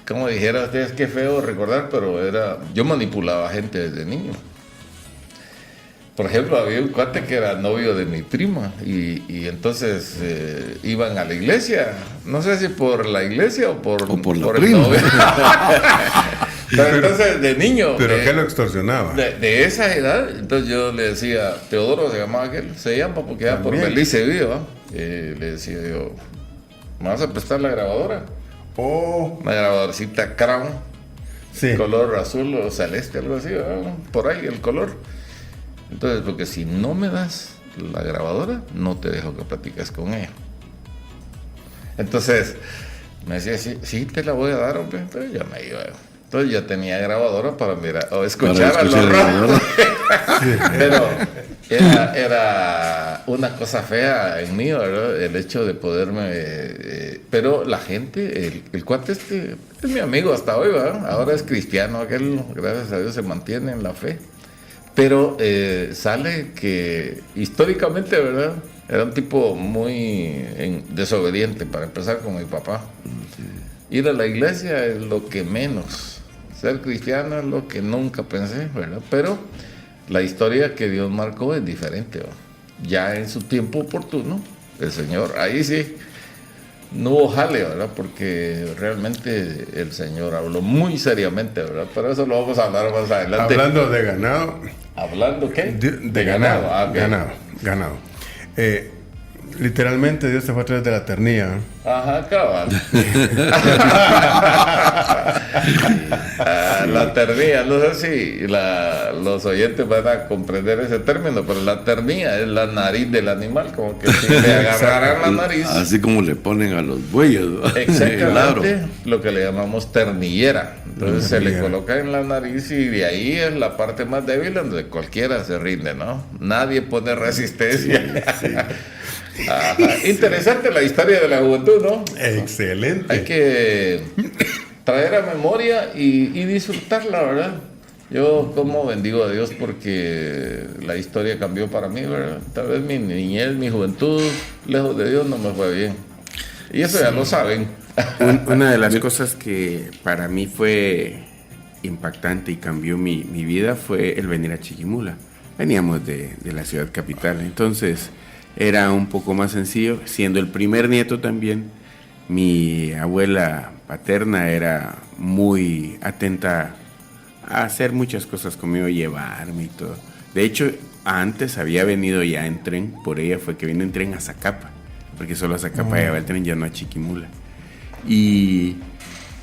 como dijera ustedes, qué feo recordar, pero yo manipulaba gente desde niño. Por ejemplo, había un cuate que era novio de mi prima y entonces iban a la iglesia, no sé si por la iglesia o por la el prima. novio. Pero entonces, de niño. ¿Pero qué lo extorsionaba? De esa edad, entonces yo le decía, Teodoro se llamaba aquel, se llama porque ya por Belice vivo, le decía yo, ¿me vas a prestar la grabadora? Una grabadorcita Crown, sí. Color azul o celeste, algo así, ¿verdad? Por ahí el color. Entonces, porque si no me das la grabadora, no te dejo que platiques con ella. Entonces, me decía, sí te la voy a dar, hombre. Entonces yo me iba. Entonces yo tenía grabadora para mirar o escuchar a los radios. Pero era una cosa fea en mí, ¿verdad? El hecho de poderme... pero la gente, el cuate es mi amigo hasta hoy, ¿verdad? Ahora es cristiano, aquel, gracias a Dios, se mantiene en la fe. Pero sale que históricamente, ¿verdad? Era un tipo muy desobediente, para empezar, con mi papá. Ir a la iglesia es lo que menos. Ser cristiano es lo que nunca pensé, ¿verdad? Pero la historia que Dios marcó es diferente, ¿verdad? Ya en su tiempo oportuno, el Señor, ahí sí, no hubo jale, ¿verdad? Porque realmente el Señor habló muy seriamente, ¿verdad? Pero eso lo vamos a hablar más adelante. Hablando de ganado. ¿Hablando qué? De ganado. Okay. Ganado. Literalmente Dios te fue a través de la ternía. Ajá, cabal. La ternía, no sé si los oyentes van a comprender ese término, pero la ternía es la nariz del animal, como que si le agarraran la nariz. Así como le ponen a los bueyes, ¿no? Exactamente, Claro. lo que le llamamos ternillera. Entonces se le coloca en la nariz y de ahí es la parte más débil donde cualquiera se rinde, ¿no? Nadie pone resistencia. Sí. Ajá. Interesante la historia de la juventud, ¿no? Excelente. Hay que traer a memoria y disfrutarla, ¿verdad? Yo como bendigo a Dios porque la historia cambió para mí, ¿verdad? Tal vez mi niñez, mi juventud, lejos de Dios no me fue bien. Y eso ya lo saben. Una de las cosas que para mí fue impactante y cambió mi vida fue el venir a Chiquimula. Veníamos de la ciudad capital, entonces era un poco más sencillo, siendo el primer nieto también. Mi abuela paterna era muy atenta a hacer muchas cosas conmigo, llevarme y todo. De hecho, antes había venido ya en tren, por ella fue que vino en tren a Zacapa, porque solo a Zacapa llegaba el tren, ya no a Chiquimula. Y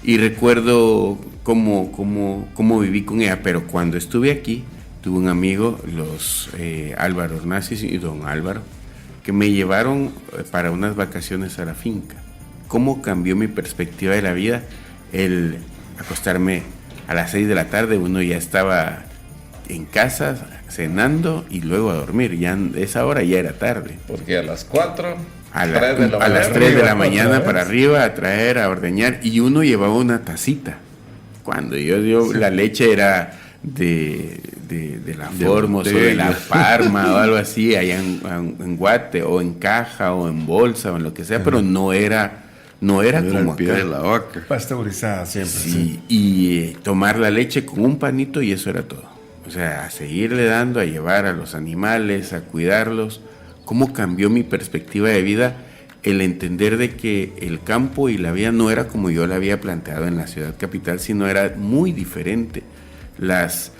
recuerdo cómo viví con ella, pero cuando estuve aquí, tuve un amigo, los Álvaro Ornacis y don Álvaro, que me llevaron para unas vacaciones a la finca. ¿Cómo cambió mi perspectiva de la vida? El acostarme a las 6 de la tarde, uno ya estaba en casa cenando y luego a dormir. Ya esa hora ya era tarde. Porque a las 4, a las 3 de la mañana para arriba, a traer, a ordeñar, y uno llevaba una tacita. Cuando yo dio la leche era de la Formos o de la Parma o algo así, allá en Guate, o en caja, o en bolsa, o en lo que sea, pero no era como el pie acá. de la vaca. Pasteurizada siempre. Sí, y tomar la leche con un panito y eso era todo. O sea, a seguirle dando, a llevar a los animales, a cuidarlos. ¿Cómo cambió mi perspectiva de vida? El entender de que el campo y la vida no era como yo la había planteado en la ciudad capital, sino era muy diferente. Las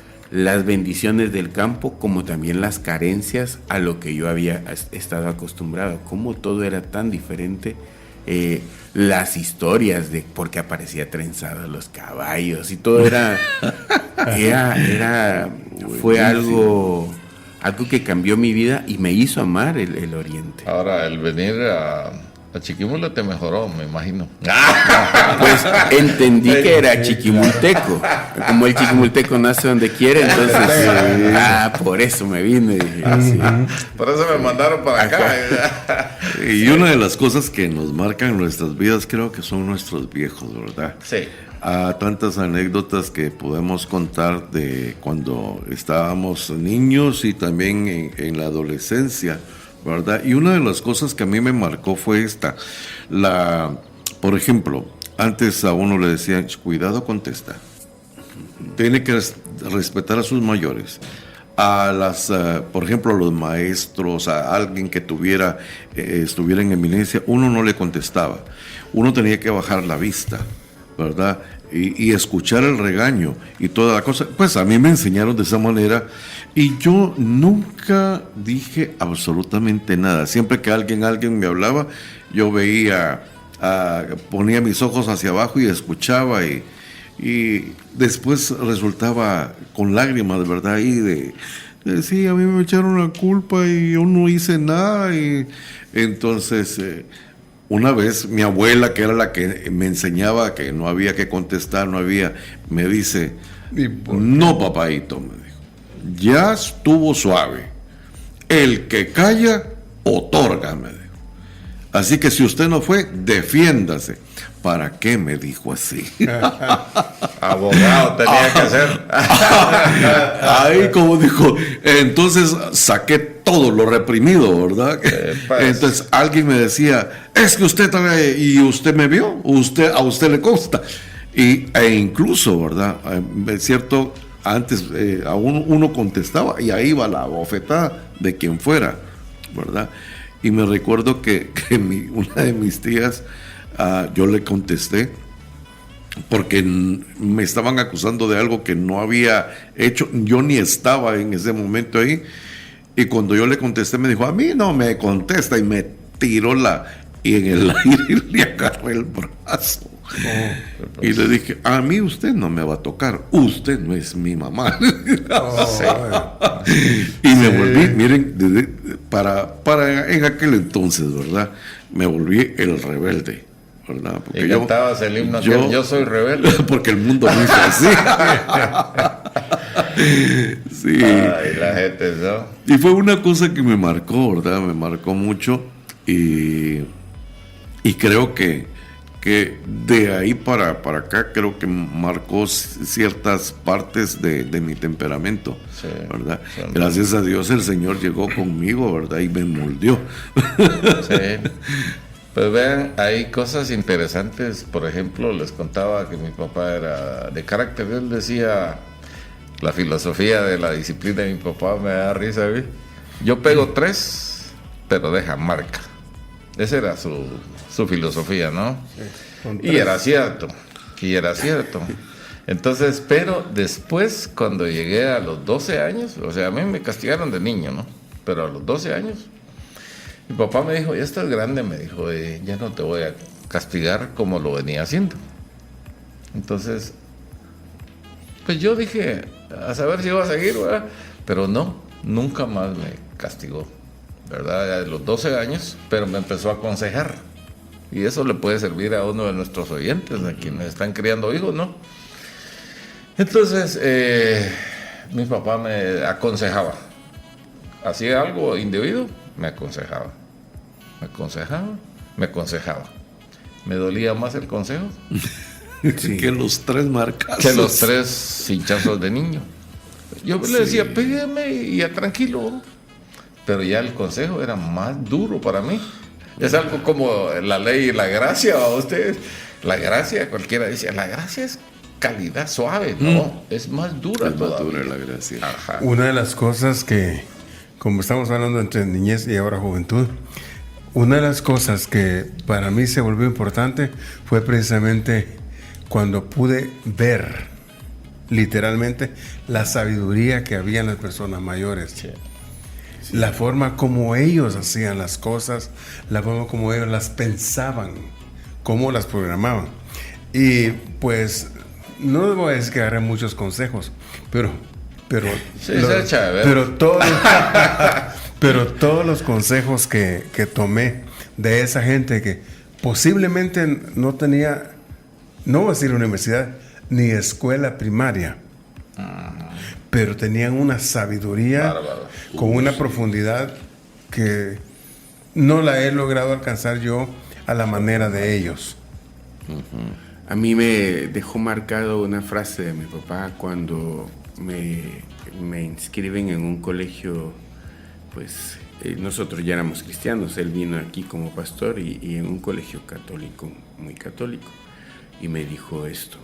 bendiciones del campo, como también las carencias a lo que yo había estado acostumbrado. Cómo todo era tan diferente. Las historias de por qué aparecía trenzado los caballos y todo fue algo que cambió mi vida y me hizo amar el Oriente. Ahora, el venir La chiquimula te mejoró, me imagino. Pues entendí que era chiquimulteco. Como el chiquimulteco nace donde quiere, entonces. Por eso me vine. Dije, sí. Por eso me mandaron para acá. Y una de las cosas que nos marcan nuestras vidas creo que son nuestros viejos, ¿verdad? Sí. Tantas anécdotas que podemos contar de cuando estábamos niños y también en la adolescencia, ¿verdad? Y una de las cosas que a mí me marcó fue esta. Por ejemplo, antes a uno le decían, cuidado, contesta. Tiene que respetar a sus mayores. Por ejemplo, a los maestros, a alguien que estuviera en eminencia, uno no le contestaba. Uno tenía que bajar la vista, ¿verdad? Y escuchar el regaño y toda la cosa. Pues a mí me enseñaron de esa manera y yo nunca dije absolutamente nada. Siempre que alguien me hablaba, yo veía, ponía mis ojos hacia abajo y escuchaba y después resultaba con lágrimas, ¿verdad? Y sí, a mí me echaron la culpa y yo no hice nada. Y entonces, una vez mi abuela, que era la que me enseñaba que no había que contestar, me dice, no, papaito, me dijo, ya estuvo suave. El que calla, otorga, me dijo. Así que si usted no fue, defiéndase. ¿Para qué me dijo así? Abogado tenía que ser. Ahí como dijo, entonces saqué todo lo reprimido, ¿verdad? Pues. Entonces alguien me decía, es que usted y usted me vio, a usted le consta. E incluso, ¿verdad? Es cierto, antes uno contestaba y ahí va la bofetada de quien fuera, ¿verdad? Y me recuerdo que una de mis tías, yo le contesté porque me estaban acusando de algo que no había hecho. Yo ni estaba en ese momento ahí. Y cuando yo le contesté, me dijo, a mí no me contesta. Y me tiró y en el aire le agarré el brazo. Y le dije, a mí usted no me va a tocar. Usted no es mi mamá. Y me volví, miren, para en aquel entonces, ¿verdad? Me volví el rebelde, ¿verdad? Porque y cantabas el himno que yo soy rebelde. Porque el mundo me hizo así. Sí. Ay, la gente, ¿no? Y fue una cosa que me marcó, ¿verdad? Me marcó mucho. Y creo que de ahí para acá creo que marcó ciertas partes de mi temperamento, sí, ¿verdad? Sí. Gracias a Dios el Señor llegó conmigo, ¿verdad? Y me moldeó. Sí. Pues vean, hay cosas interesantes. Por ejemplo, les contaba que mi papá era de carácter. Él decía, la filosofía de la disciplina de mi papá me da risa, ¿sí? Yo pego 3, pero deja marca. Esa era su filosofía, ¿no? Sí, y era cierto. Entonces, pero después, cuando llegué a los 12 años, o sea, a mí me castigaron de niño, ¿no? Pero a los 12 años, mi papá me dijo, ya estás grande, me dijo, ya no te voy a castigar como lo venía haciendo. Entonces, pues yo dije, a saber si iba a seguir, ¿verdad? Pero no, nunca más me castigó, ¿verdad? A los 12 años, pero me empezó a aconsejar. Y eso le puede servir a uno de nuestros oyentes, a quienes están criando hijos, ¿no? Entonces, mi papá me aconsejaba. Hacía algo indebido, me aconsejaba. Me dolía más el consejo sí, que los 3 marcazos. Que los 3 cinchazos de niño. Yo le decía, pégame y ya tranquilo. Pero ya el consejo era más duro para mí. Es algo como la ley y la gracia, ¿a ustedes? La gracia, cualquiera dice, la gracia es calidad suave, no, es más dura. Es más dura la gracia. Ajá. Una de las cosas que, como estamos hablando entre niñez y ahora juventud, una de las cosas que para mí se volvió importante fue precisamente cuando pude ver literalmente la sabiduría que había en las personas mayores. Sí. La forma como ellos hacían las cosas, la forma como ellos las pensaban, cómo las programaban. Y pues, no les voy a decir que agarré muchos consejos, pero todos los consejos que tomé de esa gente que posiblemente no tenía, no voy a decir universidad, ni escuela primaria, pero tenían una sabiduría con una profundidad que no la he logrado alcanzar yo a la manera de ellos. A mí me dejó marcado una frase de mi papá cuando me inscriben en un colegio, pues nosotros ya éramos cristianos, él vino aquí como pastor y en un colegio católico, muy católico, y me dijo esto: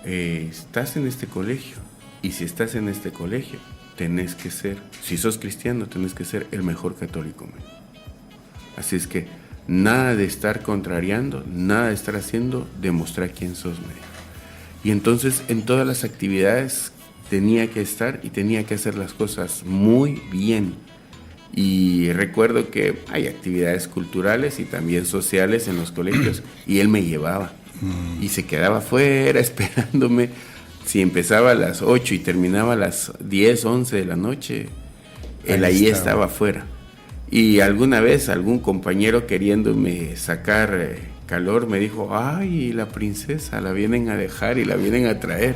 estás en este colegio, y si estás en este colegio, tenés que ser, si sos cristiano, tenés que ser el mejor católico. Así es que nada de estar contrariando, nada de estar haciendo, demostrar quién sos. Y entonces en todas las actividades tenía que estar y tenía que hacer las cosas muy bien. Y recuerdo que hay actividades culturales y también sociales en los colegios y él me llevaba y se quedaba afuera esperándome. Si empezaba a las 8 y terminaba a las 10, 11 de la noche, él ahí estaba afuera. Y alguna vez algún compañero queriéndome sacar calor me dijo: ay, la princesa la vienen a dejar y la vienen a traer.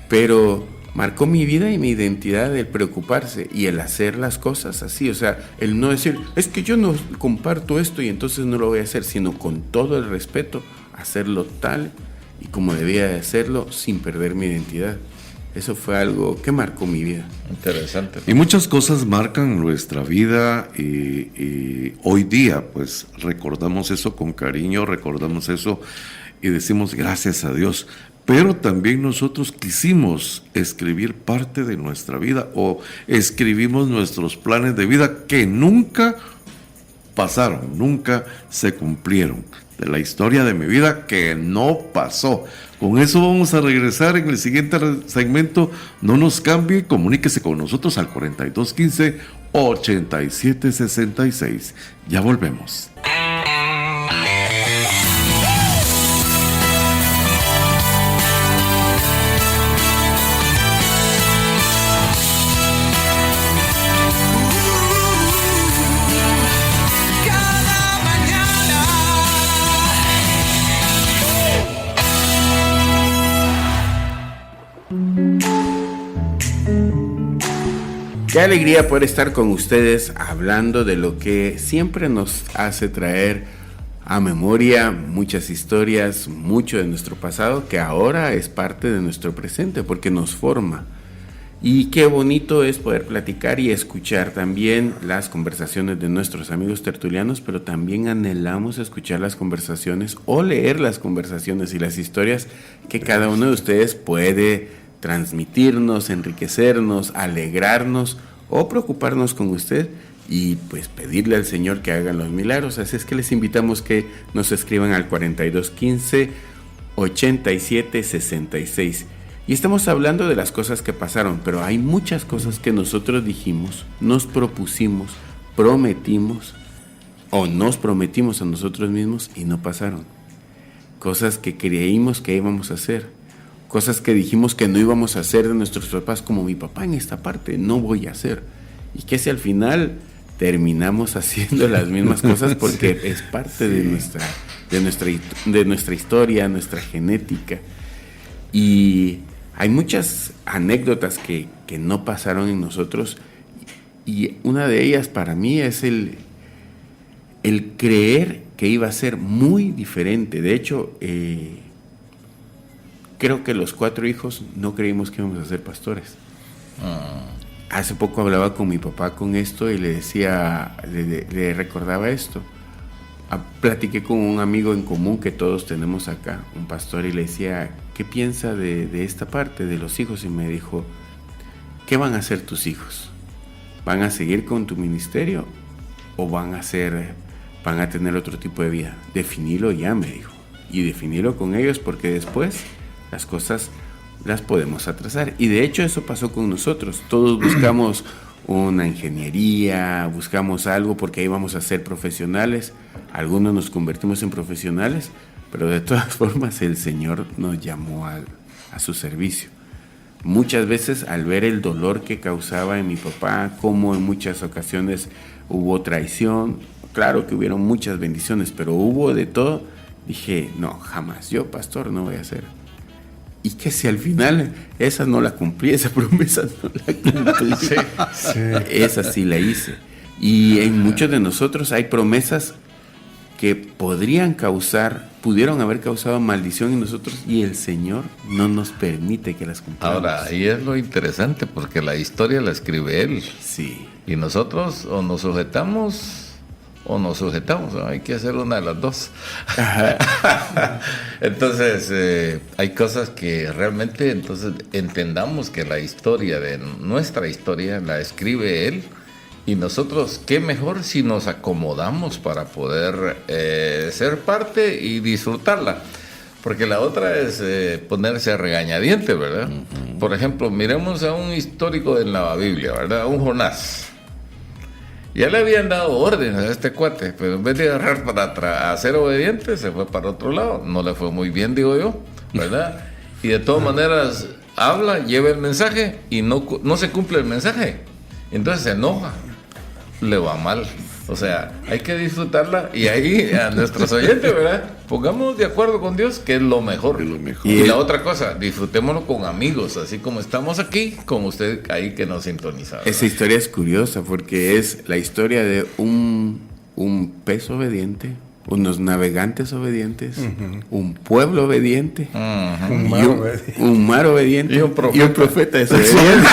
Pero marcó mi vida y mi identidad el preocuparse y el hacer las cosas así. O sea, el no decir, es que yo no comparto esto y entonces no lo voy a hacer, sino con todo el respeto, hacerlo tal y como debía de hacerlo sin perder mi identidad. Eso fue algo que marcó mi vida. Interesante. Y muchas cosas marcan nuestra vida y hoy día pues recordamos eso con cariño, recordamos eso y decimos gracias a Dios. Pero también nosotros quisimos escribir parte de nuestra vida o escribimos nuestros planes de vida que nunca pasaron, nunca se cumplieron. De la historia de mi vida que no pasó. Con eso vamos a regresar en el siguiente segmento. No nos cambie, comuníquese con nosotros al 4215-8766. Ya volvemos. Qué alegría poder estar con ustedes hablando de lo que siempre nos hace traer a memoria muchas historias, mucho de nuestro pasado que ahora es parte de nuestro presente porque nos forma. Y qué bonito es poder platicar y escuchar también las conversaciones de nuestros amigos tertulianos, pero también anhelamos escuchar las conversaciones o leer las conversaciones y las historias que cada uno de ustedes puede transmitirnos, enriquecernos, alegrarnos o preocuparnos con usted y pues pedirle al Señor que haga los milagros. Así es que les invitamos que nos escriban al 4215-8766. Y estamos hablando de las cosas que pasaron, pero hay muchas cosas que nosotros dijimos, nos propusimos, prometimos o nos prometimos a nosotros mismos y no pasaron. Cosas que creímos que íbamos a hacer. Cosas que dijimos que no íbamos a hacer de nuestros papás, como mi papá en esta parte, no voy a hacer. Y que si al final terminamos haciendo las mismas cosas porque es parte de nuestra historia, nuestra genética. Y hay muchas anécdotas que no pasaron en nosotros. Y una de ellas para mí es el creer que iba a ser muy diferente. De hecho, creo que los 4 hijos no creímos que íbamos a ser pastores. Hace poco hablaba con mi papá con esto y le decía, le recordaba esto. Platiqué con un amigo en común que todos tenemos acá, un pastor, y le decía, ¿qué piensa de esta parte de los hijos? Y me dijo, ¿qué van a hacer tus hijos? ¿Van a seguir con tu ministerio o van a tener otro tipo de vida? Definilo ya, me dijo, y definilo con ellos porque después las cosas las podemos atrasar. Y de hecho eso pasó con nosotros. Todos buscamos una ingeniería, buscamos algo porque íbamos a ser profesionales. Algunos nos convertimos en profesionales, pero de todas formas el Señor nos llamó a su servicio. Muchas veces al ver el dolor que causaba en mi papá, como en muchas ocasiones hubo traición, claro que hubieron muchas bendiciones, pero hubo de todo. Dije, no, jamás, yo pastor no voy a hacer. Y que si al final esa no la cumplí, esa promesa no la cumplí. Esa sí la hice. Y en muchos de nosotros hay promesas que pudieron haber causado maldición en nosotros y el Señor no nos permite que las cumplamos. Ahora, ahí es lo interesante porque la historia la escribe Él. Sí. Y nosotros o nos sujetamos o nos sujetamos, ¿no? Hay que hacer una de las dos. Entonces, hay cosas que realmente entonces entendamos que la historia de nuestra historia la escribe Él. Y nosotros, qué mejor si nos acomodamos para poder ser parte y disfrutarla. Porque la otra es ponerse a regañadiente, ¿verdad? Uh-huh. Por ejemplo, miremos a un histórico en la Biblia, ¿verdad? Un Jonás. Ya le habían dado órdenes a este cuate, pero en vez de agarrar para ser obediente, se fue para otro lado. No le fue muy bien, digo yo, ¿verdad? Y de todas maneras, habla, lleva el mensaje y no se cumple el mensaje. Entonces se enoja. Le va mal. O sea, hay que disfrutarla y ahí a nuestros oyentes, ¿verdad? Pongamos de acuerdo con Dios que es lo mejor. Es lo mejor. Y la otra cosa, disfrutémoslo con amigos, así como estamos aquí, como usted ahí que nos sintoniza, ¿verdad? Esa historia es curiosa porque es la historia de un pez obediente, unos navegantes obedientes, un pueblo obediente, un mar obediente y un profeta desobediente.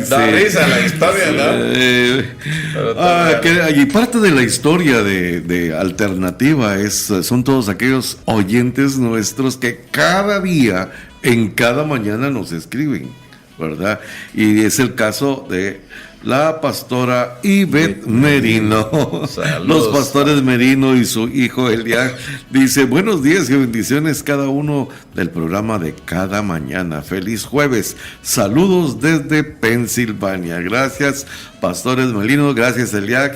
Da risa la historia, ¿no? Y parte de la historia de Alternativa son todos aquellos oyentes nuestros que cada día, en cada mañana nos escriben, ¿verdad? Y es el caso de la pastora Ivette Merino. Saludos. Los pastores Merino y su hijo Elian. Dice, buenos días y bendiciones cada uno del programa de cada mañana. Feliz jueves. Saludos desde Pensilvania. Gracias, pastores Merino. Gracias, Elian.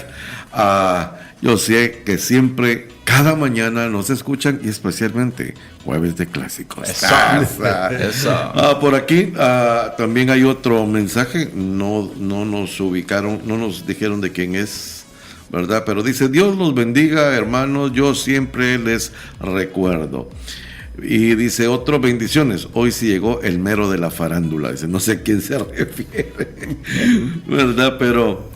Yo sé que siempre, cada mañana nos escuchan y especialmente jueves de clásicos. Eso. Por aquí también hay otro mensaje, no nos ubicaron, no nos dijeron de quién es, ¿verdad? Pero dice, Dios los bendiga, hermanos, yo siempre les recuerdo. Y dice otro, bendiciones, hoy sí llegó el mero de la farándula, dice, no sé a quién se refiere, ¿verdad? Pero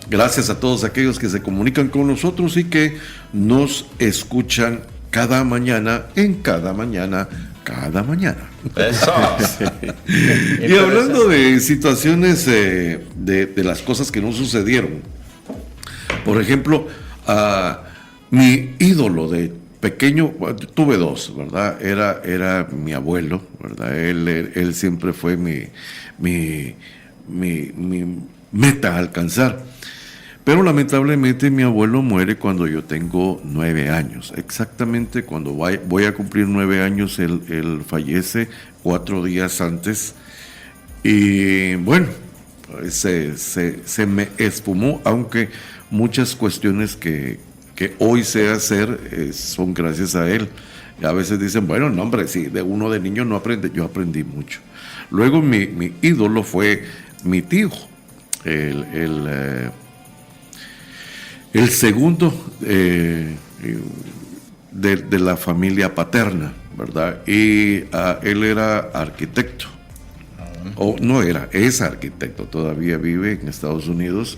gracias a todos aquellos que se comunican con nosotros y que nos escuchan cada mañana, cada mañana. Eso. Y hablando de situaciones de las cosas que no sucedieron, por ejemplo, mi ídolo de pequeño, tuve dos, ¿verdad? Era mi abuelo, ¿verdad? Él siempre fue mi meta a alcanzar. Pero lamentablemente mi abuelo muere cuando yo tengo 9 años. Exactamente cuando voy a cumplir 9 años, él fallece 4 días antes. Y bueno, se me esfumó, aunque muchas cuestiones que hoy sé hacer son gracias a él. Y a veces dicen, bueno, no hombre, si de uno de niño no aprende, yo aprendí mucho. Luego mi ídolo fue mi tío, el segundo de la familia paterna, ¿verdad? Y él era arquitecto. Es arquitecto, todavía vive en Estados Unidos.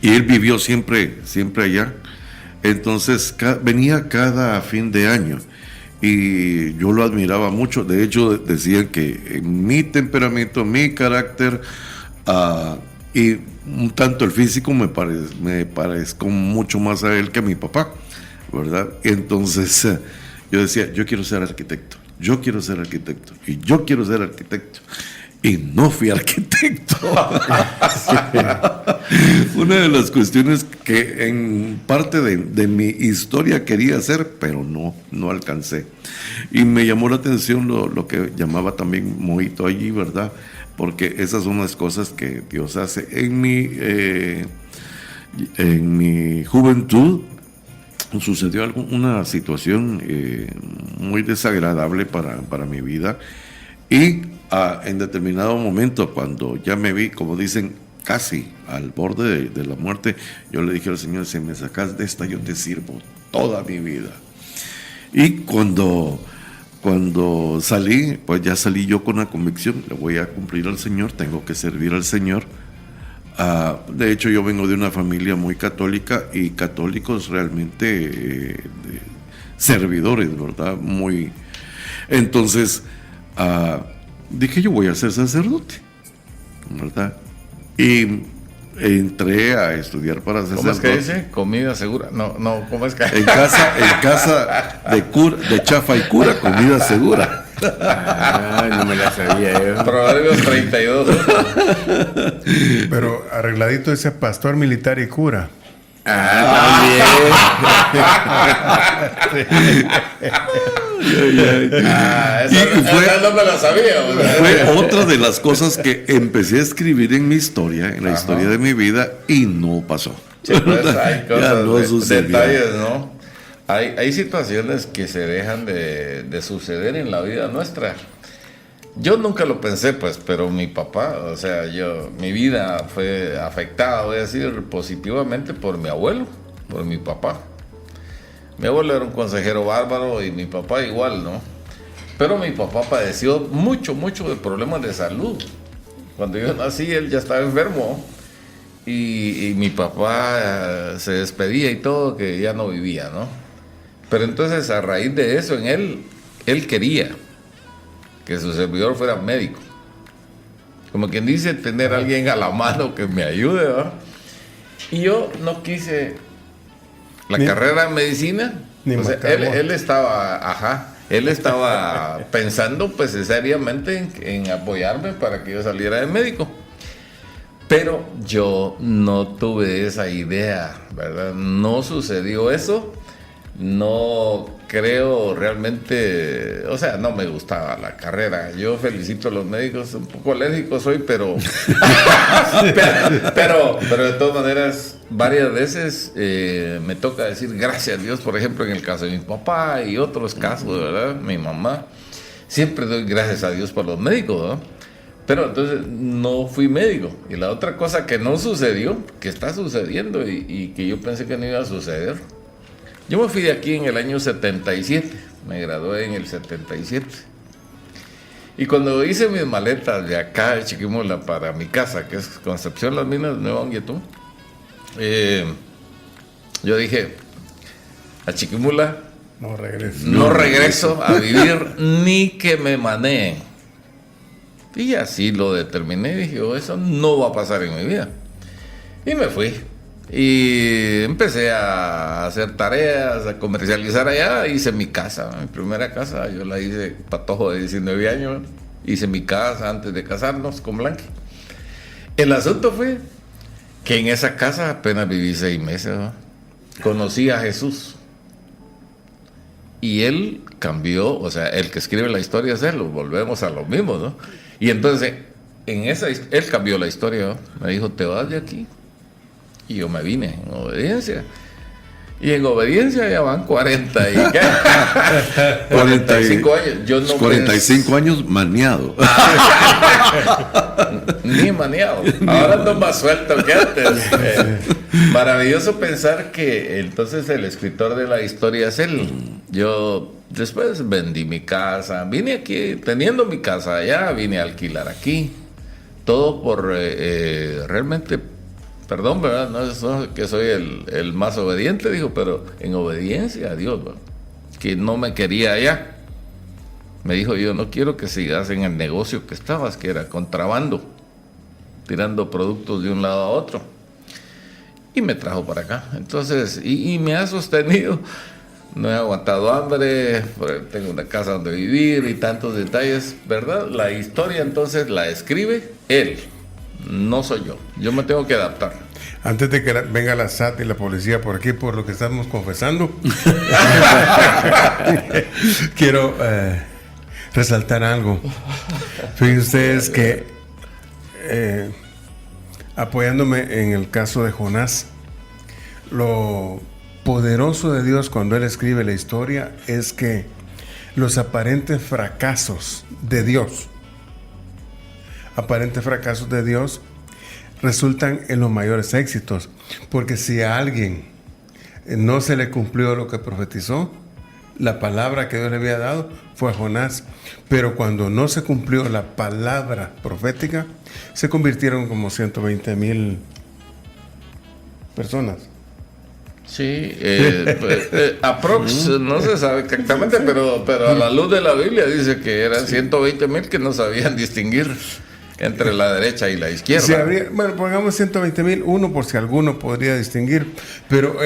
Y él vivió siempre allá. Entonces venía cada fin de año. Y yo lo admiraba mucho. De hecho, decían que en mi temperamento, mi carácter y un tanto el físico me parezco mucho más a él que a mi papá, ¿verdad? Entonces yo decía, yo quiero ser arquitecto, y yo quiero ser arquitecto. Y no fui arquitecto. Una de las cuestiones que en parte de mi historia quería hacer, pero no alcancé. Y me llamó la atención lo que llamaba también mojito allí, ¿verdad? Porque esas son las cosas que Dios hace. En mi juventud sucedió una situación muy desagradable para mi vida. Y en determinado momento, cuando ya me vi, como dicen, casi al borde de la muerte, yo le dije al Señor, si me sacas de esta, yo te sirvo toda mi vida. Y cuando salí, pues ya salí yo con la convicción, le voy a cumplir al Señor, tengo que servir al Señor. De hecho, yo vengo de una familia muy católica y católicos realmente servidores, ¿verdad? Entonces, dije, yo voy a ser sacerdote, ¿verdad? Y entré a estudiar para sacerdote. ¿Cómo es que dice? Comida segura. No, ¿cómo es que? En casa de chafa y cura, comida segura. No me la sabía yo. Proverbios 32. Pero arregladito ese pastor militar y cura. Esa no me la sabía. Fue otra de las cosas que empecé a escribir en mi historia, en la historia de mi vida, y no pasó. Sí, pues hay cosas, no sucedió. detalles, ¿no? Hay situaciones que se dejan de suceder en la vida nuestra. Yo nunca lo pensé, pues, pero mi papá, o sea, mi vida fue afectada, voy a decir, positivamente por mi abuelo, por mi papá. Mi abuelo era un consejero bárbaro y mi papá igual, ¿no? Pero mi papá padeció mucho de problemas de salud. Cuando yo nací, él ya estaba enfermo y mi papá se despedía y todo, que ya no vivía, ¿no? Pero entonces, a raíz de eso, él quería que su servidor fuera médico. Como quien dice, tener a alguien a la mano que me ayude, ¿verdad? Y yo no quise la carrera de medicina. O sea, él estaba pensando pues seriamente en apoyarme para que yo saliera de médico. Pero yo no tuve esa idea, ¿verdad? No sucedió eso. No creo realmente, o sea, no me gustaba la carrera. Yo felicito a los médicos, un poco alérgico soy, pero de todas maneras, varias veces me toca decir gracias a Dios, por ejemplo, en el caso de mi papá y otros casos, ¿verdad? Mi mamá, siempre doy gracias a Dios por los médicos, ¿no? Pero entonces no fui médico. Y la otra cosa que no sucedió, que está sucediendo y que yo pensé que no iba a suceder. Yo me fui de aquí en el año 77, me gradué en el 77. Y cuando hice mis maletas de acá de Chiquimula para mi casa, que es Concepción Las Minas, Nueva Anguietú, yo dije, a Chiquimula no regreso a vivir ni que me maneen. Y así lo determiné, dije, eso no va a pasar en mi vida. Y me fui. Y empecé a hacer tareas, a comercializar allá. Hice mi casa, mi primera casa. Yo la hice patojo de 19 años. Hice mi casa antes de casarnos con Blanqui. El asunto fue que en esa casa apenas viví 6 meses, ¿no? Conocí a Jesús. Y él cambió, o sea, el que escribe la historia es él, volvemos a lo mismo, ¿no? Y entonces, él cambió la historia, ¿no? Me dijo, te vas de aquí. Y yo me vine en obediencia. Y en obediencia ya van 40 y 45 años. Yo no 45 años maniado. Ni maniado. Ahora ando más suelto que antes. Maravilloso pensar que entonces el escritor de la historia es él. Yo después vendí mi casa. Vine aquí, teniendo mi casa allá, vine a alquilar aquí. Todo por realmente... Perdón, ¿verdad? No es que soy el más obediente, dijo, pero en obediencia a Dios, ¿verdad? Que no me quería allá. Me dijo, yo no quiero que sigas en el negocio que estabas, que era contrabando, tirando productos de un lado a otro. Y me trajo para acá. Entonces, y me ha sostenido. No he aguantado hambre, tengo una casa donde vivir y tantos detalles, ¿verdad? La historia entonces la escribe él. No soy yo. Yo me tengo que adaptar. Antes de que venga la SAT y la policía por aquí, por lo que estamos confesando, quiero resaltar algo. Fíjense ustedes que, apoyándome en el caso de Jonás, lo poderoso de Dios cuando Él escribe la historia es que los aparentes fracasos de Dios aparentes fracasos de Dios resultan en los mayores éxitos. Porque si a alguien no se le cumplió lo que profetizó, la palabra que Dios le había dado fue a Jonás. Pero cuando no se cumplió la palabra profética, se convirtieron como 120,000 personas. Sí, aprox, no se sabe exactamente, pero a la luz de la Biblia dice que eran 120,000 que no sabían distinguir entre la derecha y la izquierda. Si habría, bueno, pongamos 120,000, uno por si alguno podría distinguir, pero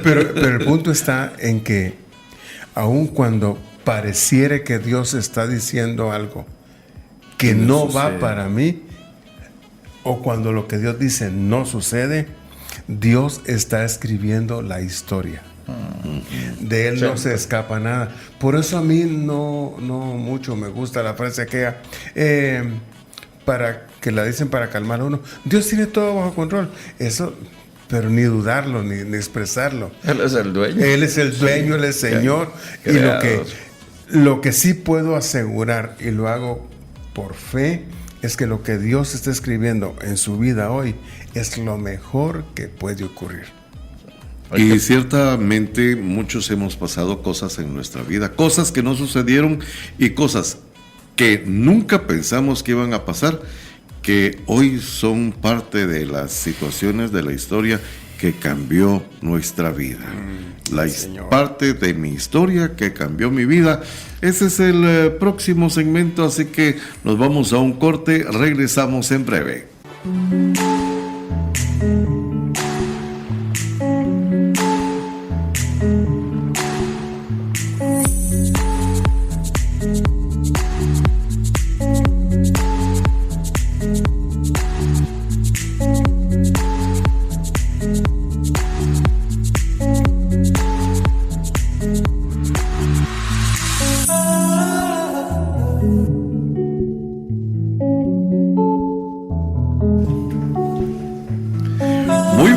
pero el punto está en que aun cuando pareciere que Dios está diciendo algo que no va para mí, o cuando lo que Dios dice no sucede, Dios está escribiendo la historia. De Él no se escapa nada. Por eso a mí no mucho me gusta la frase aquella, para que la dicen para calmar a uno. Dios tiene todo bajo control. Eso, pero ni dudarlo, ni expresarlo. Él es el dueño. Él es el dueño, Él es Señor. Y lo que sí puedo asegurar, y lo hago por fe, es que lo que Dios está escribiendo en su vida hoy es lo mejor que puede ocurrir. Y ciertamente muchos hemos pasado cosas en nuestra vida, cosas que no sucedieron y cosas que nunca pensamos que iban a pasar, que hoy son parte de las situaciones de la historia que cambió nuestra vida. Parte de mi historia que cambió mi vida. Ese es el próximo segmento, así que nos vamos a un corte, regresamos en breve.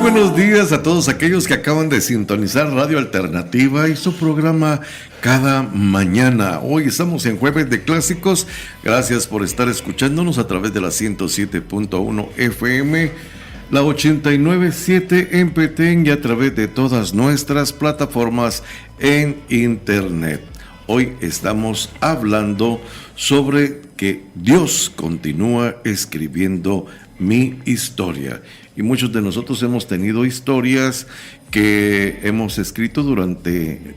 Buenos días a todos aquellos que acaban de sintonizar Radio Alternativa y su programa Cada Mañana. Hoy estamos en Jueves de Clásicos. Gracias por estar escuchándonos a través de la 107.1 FM, la 89.7 en Petén y a través de todas nuestras plataformas en Internet. Hoy estamos hablando sobre que Dios continúa escribiendo mi historia. Y muchos de nosotros hemos tenido historias que hemos escrito durante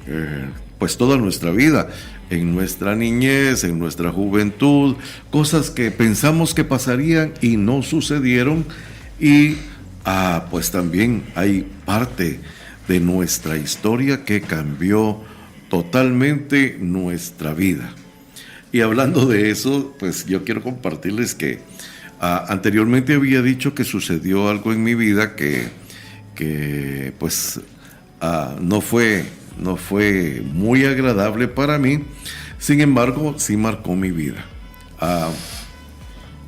pues toda nuestra vida, en nuestra niñez, en nuestra juventud, cosas que pensamos que pasarían y no sucedieron. Y pues también hay parte de nuestra historia que cambió totalmente nuestra vida. Y hablando de eso, pues yo quiero compartirles que anteriormente había dicho que sucedió algo en mi vida que pues no fue muy agradable para mí. Sin embargo, sí marcó mi vida.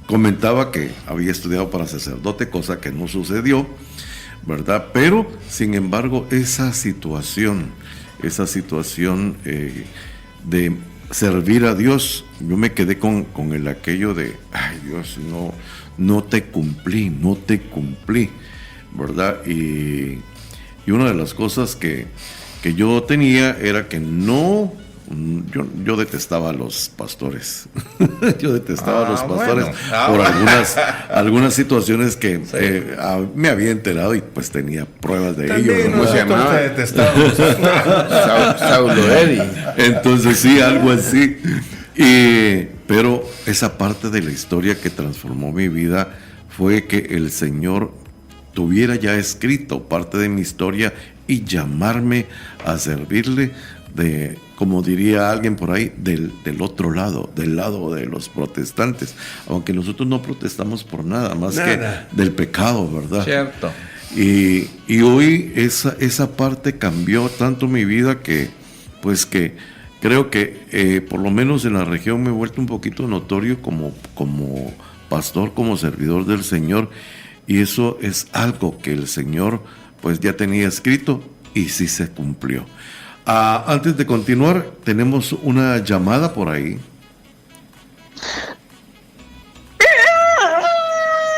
Comentaba que había estudiado para sacerdote, cosa que no sucedió, ¿verdad? Pero, sin embargo, esa situación de servir a Dios, yo me quedé con el aquello de, ay Dios, no te cumplí, ¿verdad? Y una de las cosas que yo tenía era que yo detestaba a los pastores. Yo detestaba a los pastores por algunas situaciones que me había enterado y pues tenía pruebas de ello. ¿Cómo se llamaba? Saulo Eddy. Entonces sí, algo así. Pero esa parte de la historia que transformó mi vida fue que el Señor tuviera ya escrito parte de mi historia y llamarme a servirle como diría alguien por ahí, del otro lado, del lado de los protestantes, aunque nosotros no protestamos por nada más que del pecado, ¿verdad? Cierto. Y hoy esa parte cambió tanto mi vida que creo que por lo menos en la región me he vuelto un poquito notorio como pastor, como servidor del Señor, y eso es algo que el Señor pues ya tenía escrito y sí se cumplió. Antes de continuar, tenemos una llamada por ahí.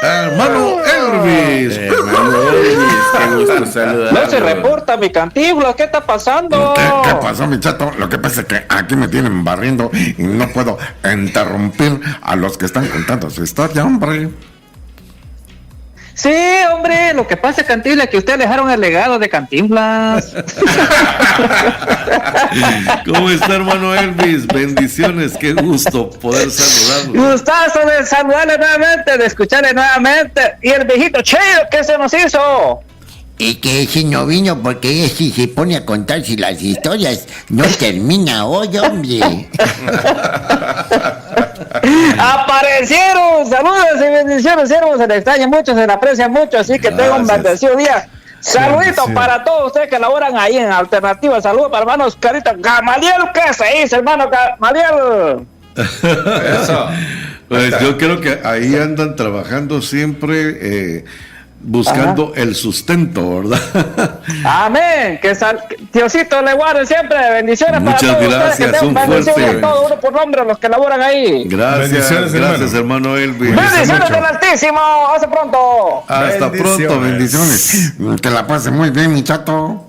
Hermano Elvis. Hermano Elvis, qué gusto saludarlo. No se reporta mi Cantinflas, ¿qué está pasando? ¿Qué pasó, mi chato? Lo que pasa es que aquí me tienen barriendo y no puedo interrumpir a los que están contando su historia, hombre. Sí, hombre, lo que pasa, Cantinflas, es que ustedes dejaron el legado de Cantinflas. ¿Cómo está, hermano Elvis? Bendiciones, qué gusto poder saludarlo. Gustazo de saludarle nuevamente, de escucharle nuevamente. Y el viejito chido, ¿qué se nos hizo? Y que ese no vino porque ella sí se pone a contar si las historias no termina hoy, hombre. Aparecieron, saludos y bendiciones, siervos, se le extraña mucho, se le aprecia mucho, así que tengo un bendecido día. Saluditos para todos ustedes que laboran ahí en Alternativa. Saludos para hermano Oscarito Gamaliel, ¿qué se dice, hermano Gamaliel? Eso. Pues yo creo que ahí andan trabajando siempre, buscando el sustento, ¿verdad? Amén, que Diosito le guarde siempre, bendiciones Muchas para todos gracias, ustedes, que tengan un bendiciones fuerte. a todos, uno por nombre, los que laboran ahí. Gracias, gracias, hermano Elvis. Bendiciones del Altísimo, hasta pronto. Hasta pronto, bendiciones. Que la pase muy bien, mi chato.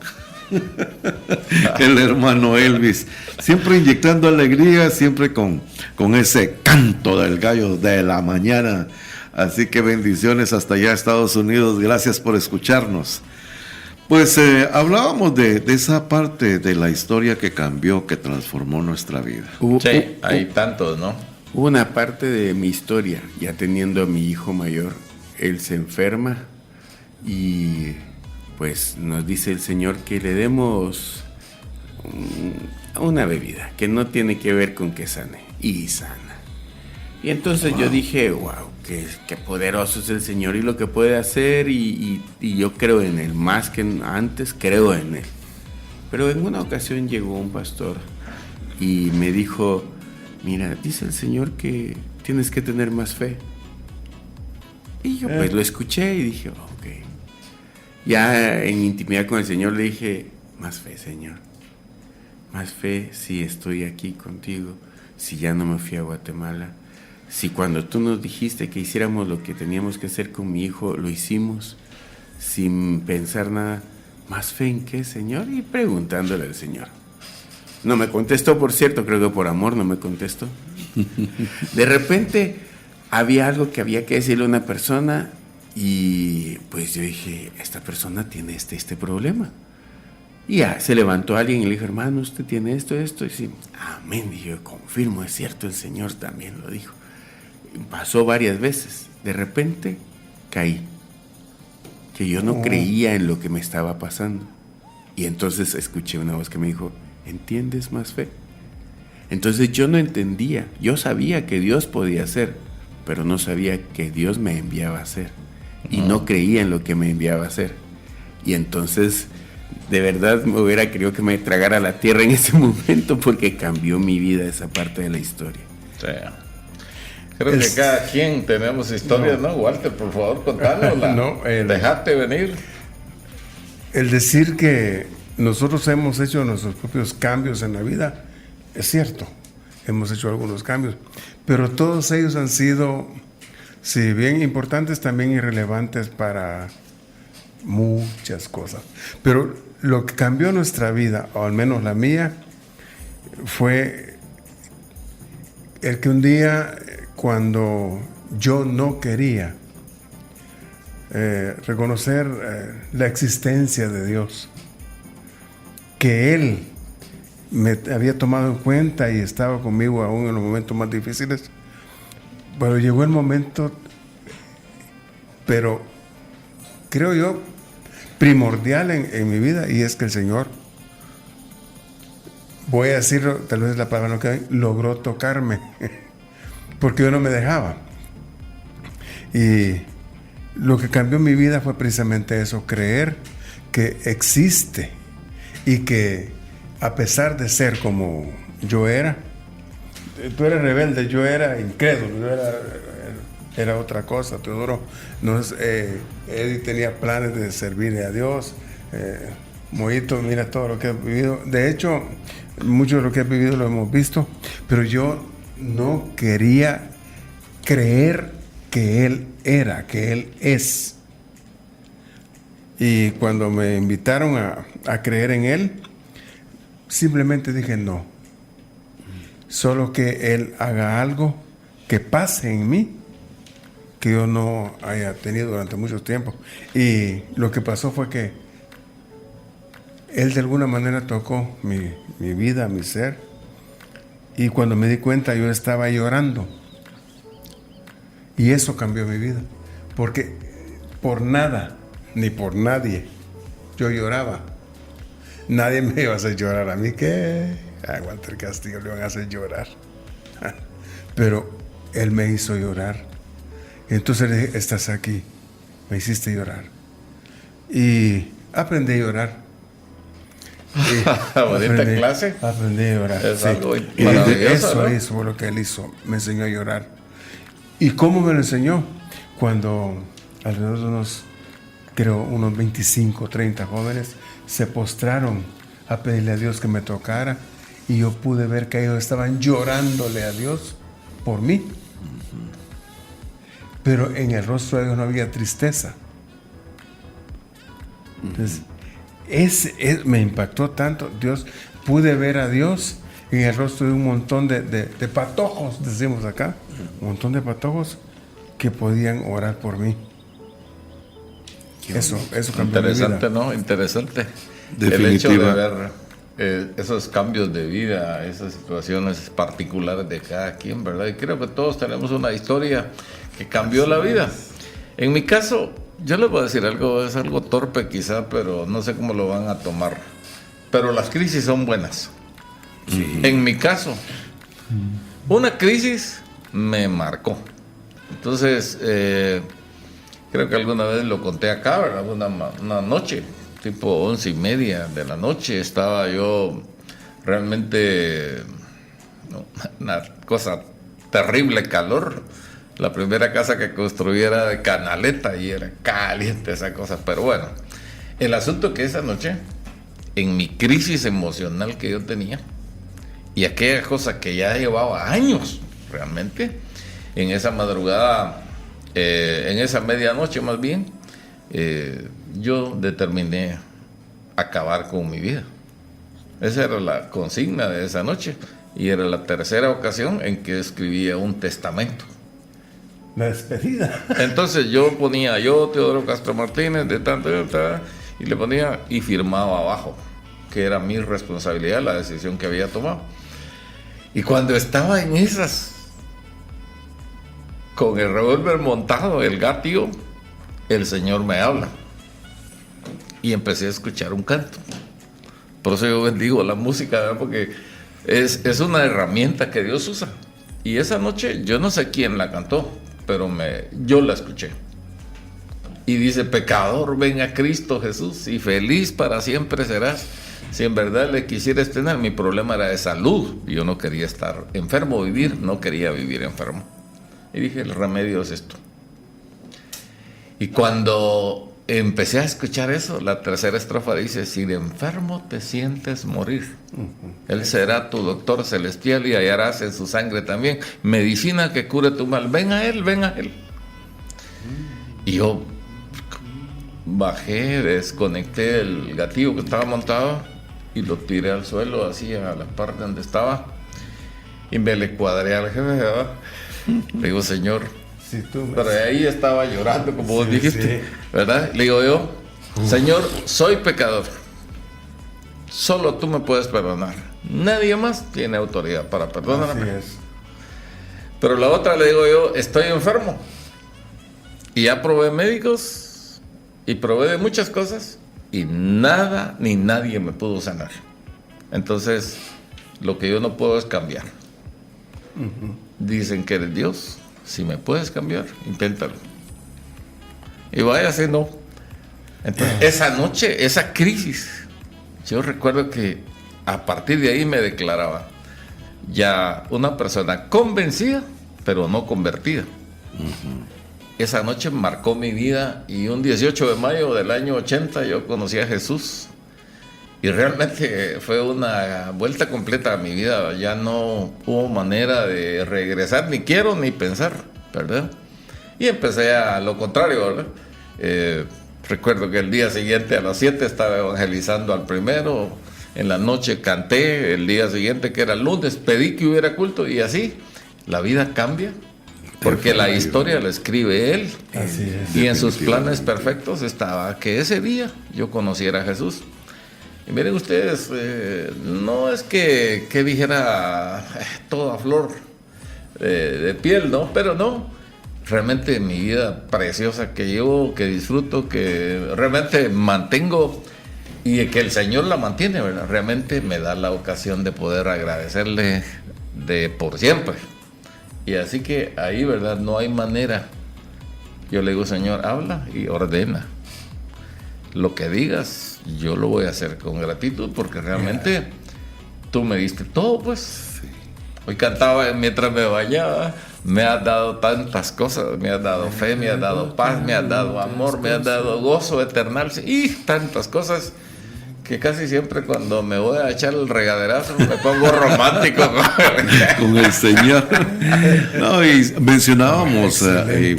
El hermano Elvis, siempre inyectando alegría, siempre con ese canto del gallo de la mañana. Así que bendiciones hasta allá, Estados Unidos. Gracias por escucharnos. Pues hablábamos de esa parte de la historia que cambió, que transformó nuestra vida. Sí, hay tantos, ¿no? Hubo una parte de mi historia, ya teniendo a mi hijo mayor, él se enferma y pues nos dice el Señor que le demos una bebida que no tiene que ver con que sane, y sana. Y entonces yo dije, wow, qué poderoso es el Señor y lo que puede hacer, y yo creo en Él, más que antes creo en Él. Pero en una ocasión llegó un pastor y me dijo, mira, dice el Señor que tienes que tener más fe. Y yo pues lo escuché y dije, ok. Ya en intimidad con el Señor le dije, más fe, Señor. Más fe si estoy aquí contigo, si ya no me fui a Guatemala. Si cuando tú nos dijiste que hiciéramos lo que teníamos que hacer con mi hijo, lo hicimos sin pensar nada. ¿Más fe en qué, Señor? Y preguntándole al Señor. No me contestó, por cierto, creo que por amor no me contestó. De repente había algo que había que decirle a una persona y pues yo dije, esta persona tiene este problema. Y ya se levantó alguien y le dijo, hermano, usted tiene esto. Y sí, amén. Y yo confirmo, es cierto, el Señor también lo dijo. Pasó varias veces. De repente caí, que yo no creía en lo que me estaba pasando. Y entonces escuché una voz que me dijo, ¿entiendes más fe? Entonces yo no entendía. Yo sabía que Dios podía hacer, pero no sabía que Dios me enviaba a hacer. Y no creía en lo que me enviaba a hacer. Y entonces, de verdad, me hubiera querido que me tragara la tierra en ese momento, porque cambió mi vida esa parte de la historia. Sí. Creo que cada quien tenemos historias, ¿no? Walter, por favor, contánosla. Dejate venir. El decir que nosotros hemos hecho nuestros propios cambios en la vida, es cierto, hemos hecho algunos cambios, pero todos ellos han sido, si bien importantes, también irrelevantes para muchas cosas. Pero lo que cambió nuestra vida, o al menos la mía, fue el que un día, cuando yo no quería reconocer la existencia de Dios, que Él me había tomado en cuenta y estaba conmigo aún en los momentos más difíciles, pero llegó el momento, pero creo yo, primordial en mi vida, y es que el Señor, voy a decirlo, tal vez la palabra no queda, logró tocarme, porque yo no me dejaba. Y lo que cambió mi vida fue precisamente eso, creer que existe y que a pesar de ser como yo era, tú eres rebelde, yo era incrédulo, yo era otra cosa, Teodoro. Eddie tenía planes de servirle a Dios. Moito, mira todo lo que he vivido. De hecho, mucho de lo que he vivido lo hemos visto, pero yo no quería creer que Él era, que Él es. Y cuando me invitaron a creer en Él, simplemente dije no. Solo que Él haga algo que pase en mí, que yo no haya tenido durante mucho tiempo. Y lo que pasó fue que Él de alguna manera tocó mi vida, mi ser. Y cuando me di cuenta, yo estaba llorando. Y eso cambió mi vida. Porque por nada, ni por nadie, yo lloraba. Nadie me iba a hacer llorar. A mí que aguanta el castigo, le van a hacer llorar. Pero Él me hizo llorar. Y entonces le dije, estás aquí, me hiciste llorar. Y aprendí a llorar. Bonita clase. Aprendí a llorar. Es sí. algo Y maravilloso, ¿no? eso fue lo que Él hizo. Me enseñó a llorar. ¿Y cómo me lo enseñó? Cuando alrededor de unos 25, 30 jóvenes se postraron a pedirle a Dios que me tocara, y yo pude ver que ellos estaban llorándole a Dios por mí. Pero en el rostro de ellos no había tristeza. Entonces, me impactó tanto. Pude ver a Dios en el rostro de un montón de patojos, decimos acá, un montón de patojos que podían orar por mí. Eso cambió mi vida. Interesante, ¿no? Interesante. Definitiva. El hecho de ver esos cambios de vida, esas situaciones particulares de cada quien, ¿verdad? Y creo que todos tenemos una historia que cambió la vida. En mi caso, yo les voy a decir algo, es algo torpe quizá, pero no sé cómo lo van a tomar. Pero las crisis son buenas. Sí. En mi caso, una crisis me marcó. Entonces, creo que alguna vez lo conté acá, ¿verdad? Una noche, tipo 11:30 de la noche, estaba yo realmente, una cosa terrible, calor. La primera casa que construí era de canaleta y era caliente esa cosa. Pero bueno, el asunto que esa noche, en mi crisis emocional que yo tenía, y aquella cosa que ya llevaba años realmente, en esa madrugada, en esa medianoche más bien, yo determiné acabar con mi vida. Esa era la consigna de esa noche, y era la tercera ocasión en que escribía un testamento. La despedida. Entonces yo ponía, Teodoro Castro Martínez, de tanto, y le ponía y firmaba abajo, que era mi responsabilidad la decisión que había tomado. Y cuando estaba en esas, con el revólver montado, el gatillo, el Señor me habla. Y empecé a escuchar un canto. Por eso yo bendigo la música, ¿verdad? Porque es una herramienta que Dios usa. Y esa noche, yo no sé quién la cantó, pero yo la escuché. Y dice, pecador, ven a Cristo Jesús y feliz para siempre serás. Si en verdad le quisieras tener, mi problema era de salud. Yo no quería estar enfermo, no quería vivir enfermo. Y dije, el remedio es esto. Y cuando empecé a escuchar eso, la tercera estrofa dice, si de enfermo te sientes morir, Él será tu doctor celestial y hallarás en su sangre también medicina que cure tu mal. Ven a Él, ven a Él. Y yo bajé, desconecté el gatillo que estaba montado y lo tiré al suelo, así a la parte donde estaba, y me le cuadré al jefe, ¿verdad? Le digo, Señor, sí, pero ahí estaba llorando, como vos dijiste, sí. ¿Verdad? Le digo yo, Señor, soy pecador, solo tú me puedes perdonar, nadie más tiene autoridad para perdonarme. Así es. Pero la otra, le digo yo, estoy enfermo y ya probé médicos y probé de muchas cosas y nada ni nadie me pudo sanar. Entonces, lo que yo no puedo es cambiar. Dicen que eres Dios. Si me puedes cambiar, inténtalo. Y vaya si no. Entonces, esa noche, esa crisis, yo recuerdo que a partir de ahí me declaraba ya una persona convencida, pero no convertida. Esa noche marcó mi vida, y un 18 de mayo del año 80 yo conocí a Jesús. Y realmente fue una vuelta completa a mi vida. Ya no hubo manera de regresar, ni quiero ni pensar, ¿verdad? Y empecé a lo contrario, ¿verdad? Recuerdo que el día siguiente a las 7 estaba evangelizando al primero, en la noche canté, el día siguiente, que era el lunes, pedí que hubiera culto, y así la vida cambia, porque la historia la escribe Él. Así es. Y en sus planes perfectos estaba que ese día yo conociera a Jesús. Y miren ustedes, no es que dijera toda flor de piel, ¿no? Pero no, realmente mi vida preciosa que llevo, que disfruto, que realmente mantengo y que el Señor la mantiene, ¿verdad? Realmente me da la ocasión de poder agradecerle de por siempre. Y así que ahí, ¿verdad? No hay manera. Yo le digo, Señor, habla y ordena. Lo que digas, yo lo voy a hacer con gratitud, porque realmente tú me diste todo, pues. Hoy cantaba mientras me bañaba. Me has dado tantas cosas. Me has dado fe, me has dado paz, me has dado amor, me has dado gozo eternal. Y tantas cosas que casi siempre cuando me voy a echar el regaderazo me pongo romántico con el Señor. No, y mencionábamos,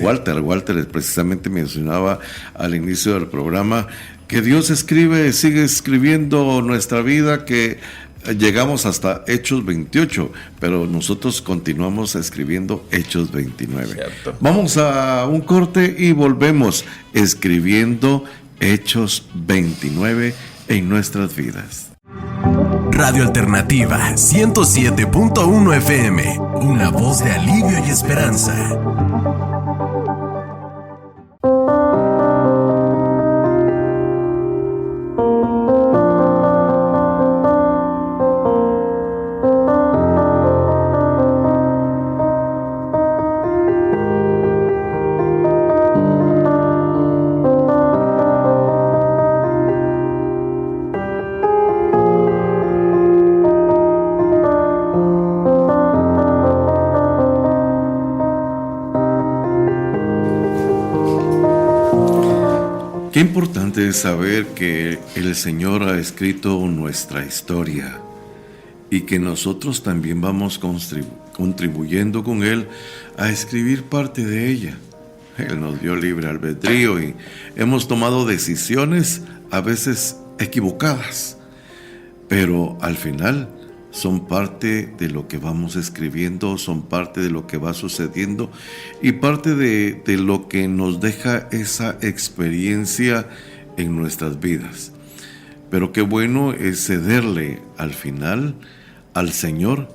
Walter precisamente mencionaba al inicio del programa que Dios sigue escribiendo nuestra vida, que llegamos hasta Hechos 28, pero nosotros continuamos escribiendo Hechos 29. Cierto. Vamos a un corte y volvemos escribiendo Hechos 29 en nuestras vidas. Radio Alternativa 107.1 FM, una voz de alivio y esperanza. Qué importante es saber que el Señor ha escrito nuestra historia y que nosotros también vamos contribuyendo con Él a escribir parte de ella. Él nos dio libre albedrío y hemos tomado decisiones a veces equivocadas, pero al final son parte de lo que vamos escribiendo, son parte de lo que va sucediendo y parte de lo que nos deja esa experiencia en nuestras vidas. Pero qué bueno es cederle al final al Señor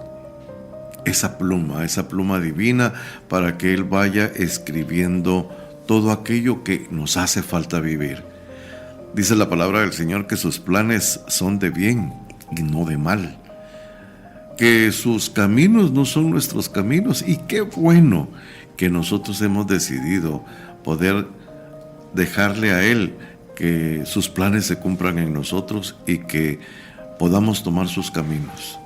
esa pluma divina para que Él vaya escribiendo todo aquello que nos hace falta vivir. Dice la palabra del Señor que sus planes son de bien y no de mal, que sus caminos no son nuestros caminos, y qué bueno que nosotros hemos decidido poder dejarle a Él que sus planes se cumplan en nosotros y que podamos tomar sus caminos.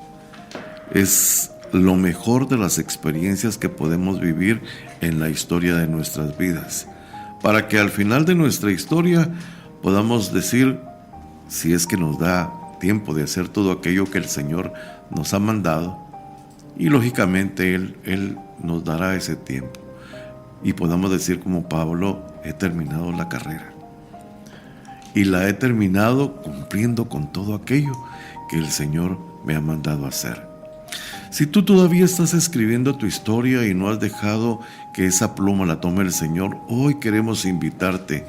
Es lo mejor de las experiencias que podemos vivir en la historia de nuestras vidas, para que al final de nuestra historia podamos decir, si es que nos da tiempo de hacer todo aquello que el Señor nos ha mandado, y lógicamente Él nos dará ese tiempo, y podamos decir como Pablo, he terminado la carrera y la he terminado cumpliendo con todo aquello que el Señor me ha mandado hacer. Si tú todavía estás escribiendo tu historia y no has dejado que esa pluma la tome el Señor, hoy queremos invitarte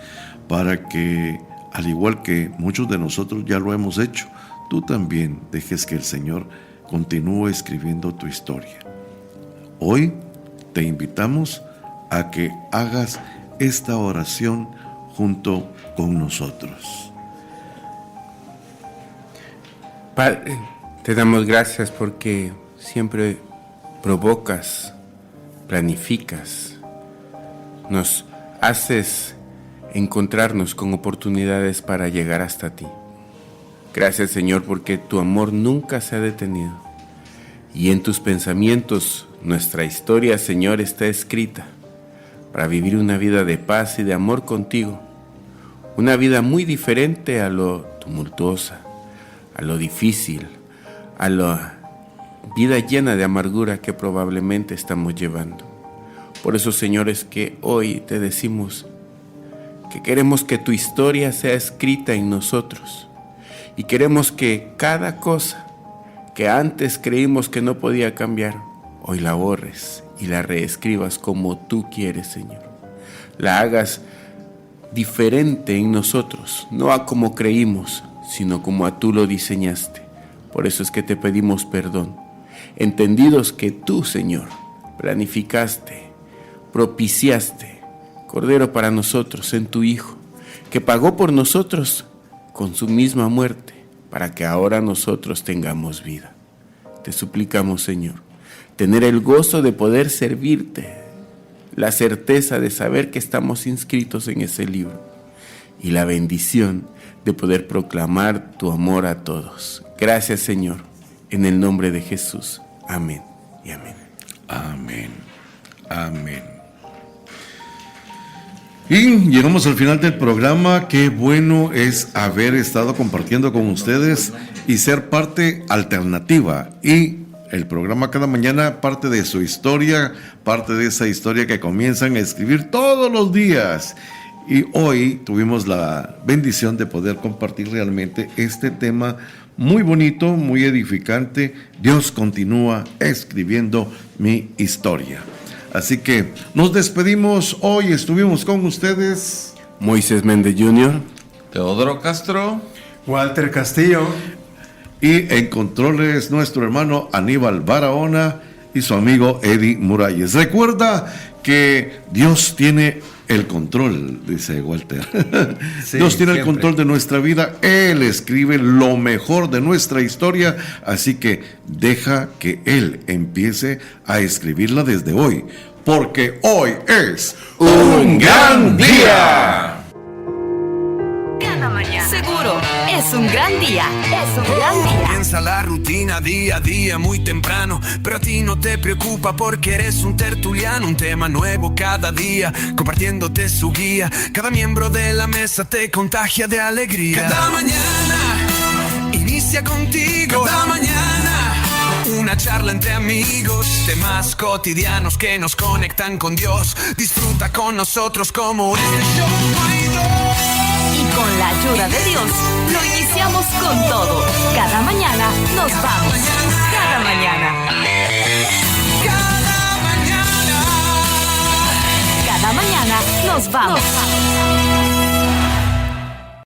para que, al igual que muchos de nosotros ya lo hemos hecho, tú también dejes que el Señor continúe escribiendo tu historia. Hoy te invitamos a que hagas esta oración junto con nosotros. Padre, te damos gracias porque siempre provocas, planificas, nos haces encontrarnos con oportunidades para llegar hasta ti. Gracias, Señor, porque tu amor nunca se ha detenido. Y en tus pensamientos, nuestra historia, Señor, está escrita para vivir una vida de paz y de amor contigo. Una vida muy diferente a lo tumultuosa, a lo difícil, a la vida llena de amargura que probablemente estamos llevando. Por eso, Señor, es que hoy te decimos que queremos que tu historia sea escrita en nosotros y queremos que cada cosa que antes creímos que no podía cambiar, hoy la borres y la reescribas como tú quieres, Señor. La hagas diferente en nosotros, no a como creímos, sino como a tú lo diseñaste. Por eso es que te pedimos perdón, entendidos que tú, Señor, planificaste, propiciaste Cordero para nosotros en tu Hijo, que pagó por nosotros con su misma muerte, para que ahora nosotros tengamos vida. Te suplicamos, Señor, tener el gozo de poder servirte, la certeza de saber que estamos inscritos en ese libro y la bendición de poder proclamar tu amor a todos. Gracias, Señor, en el nombre de Jesús. Amén y amén. Amén. Amén. Y llegamos al final del programa. Qué bueno es haber estado compartiendo con ustedes y ser parte alternativa. Y el programa cada mañana, parte de su historia, parte de esa historia que comienzan a escribir todos los días. Y hoy tuvimos la bendición de poder compartir realmente este tema muy bonito, muy edificante. Dios continúa escribiendo mi historia. Así que nos despedimos. Hoy estuvimos con ustedes Moisés Méndez Jr., Teodoro Castro, Walter Castillo, y en controles nuestro hermano Aníbal Barahona y su amigo Eddie Muralles. Recuerda que Dios tiene el control, dice Walter. Sí, Dios tiene el siempre. control de nuestra vida. Él escribe lo mejor de nuestra historia, así que deja que Él empiece a escribirla desde hoy, porque hoy es un gran día. Cada mañana. Seguro es un gran día. Es un gran día. Comienza la rutina día a día muy temprano, pero a ti no te preocupa porque eres un tertuliano, un tema nuevo cada día, compartiéndote su guía. Cada miembro de la mesa te contagia de alegría. Cada mañana inicia contigo. Cada mañana una charla entre amigos, temas cotidianos que nos conectan con Dios. Disfruta con nosotros como este show no hay dos. Y con la ayuda de Dios, lo iniciamos con todo. Cada mañana nos vamos. Cada mañana. Cada mañana. Cada mañana nos vamos.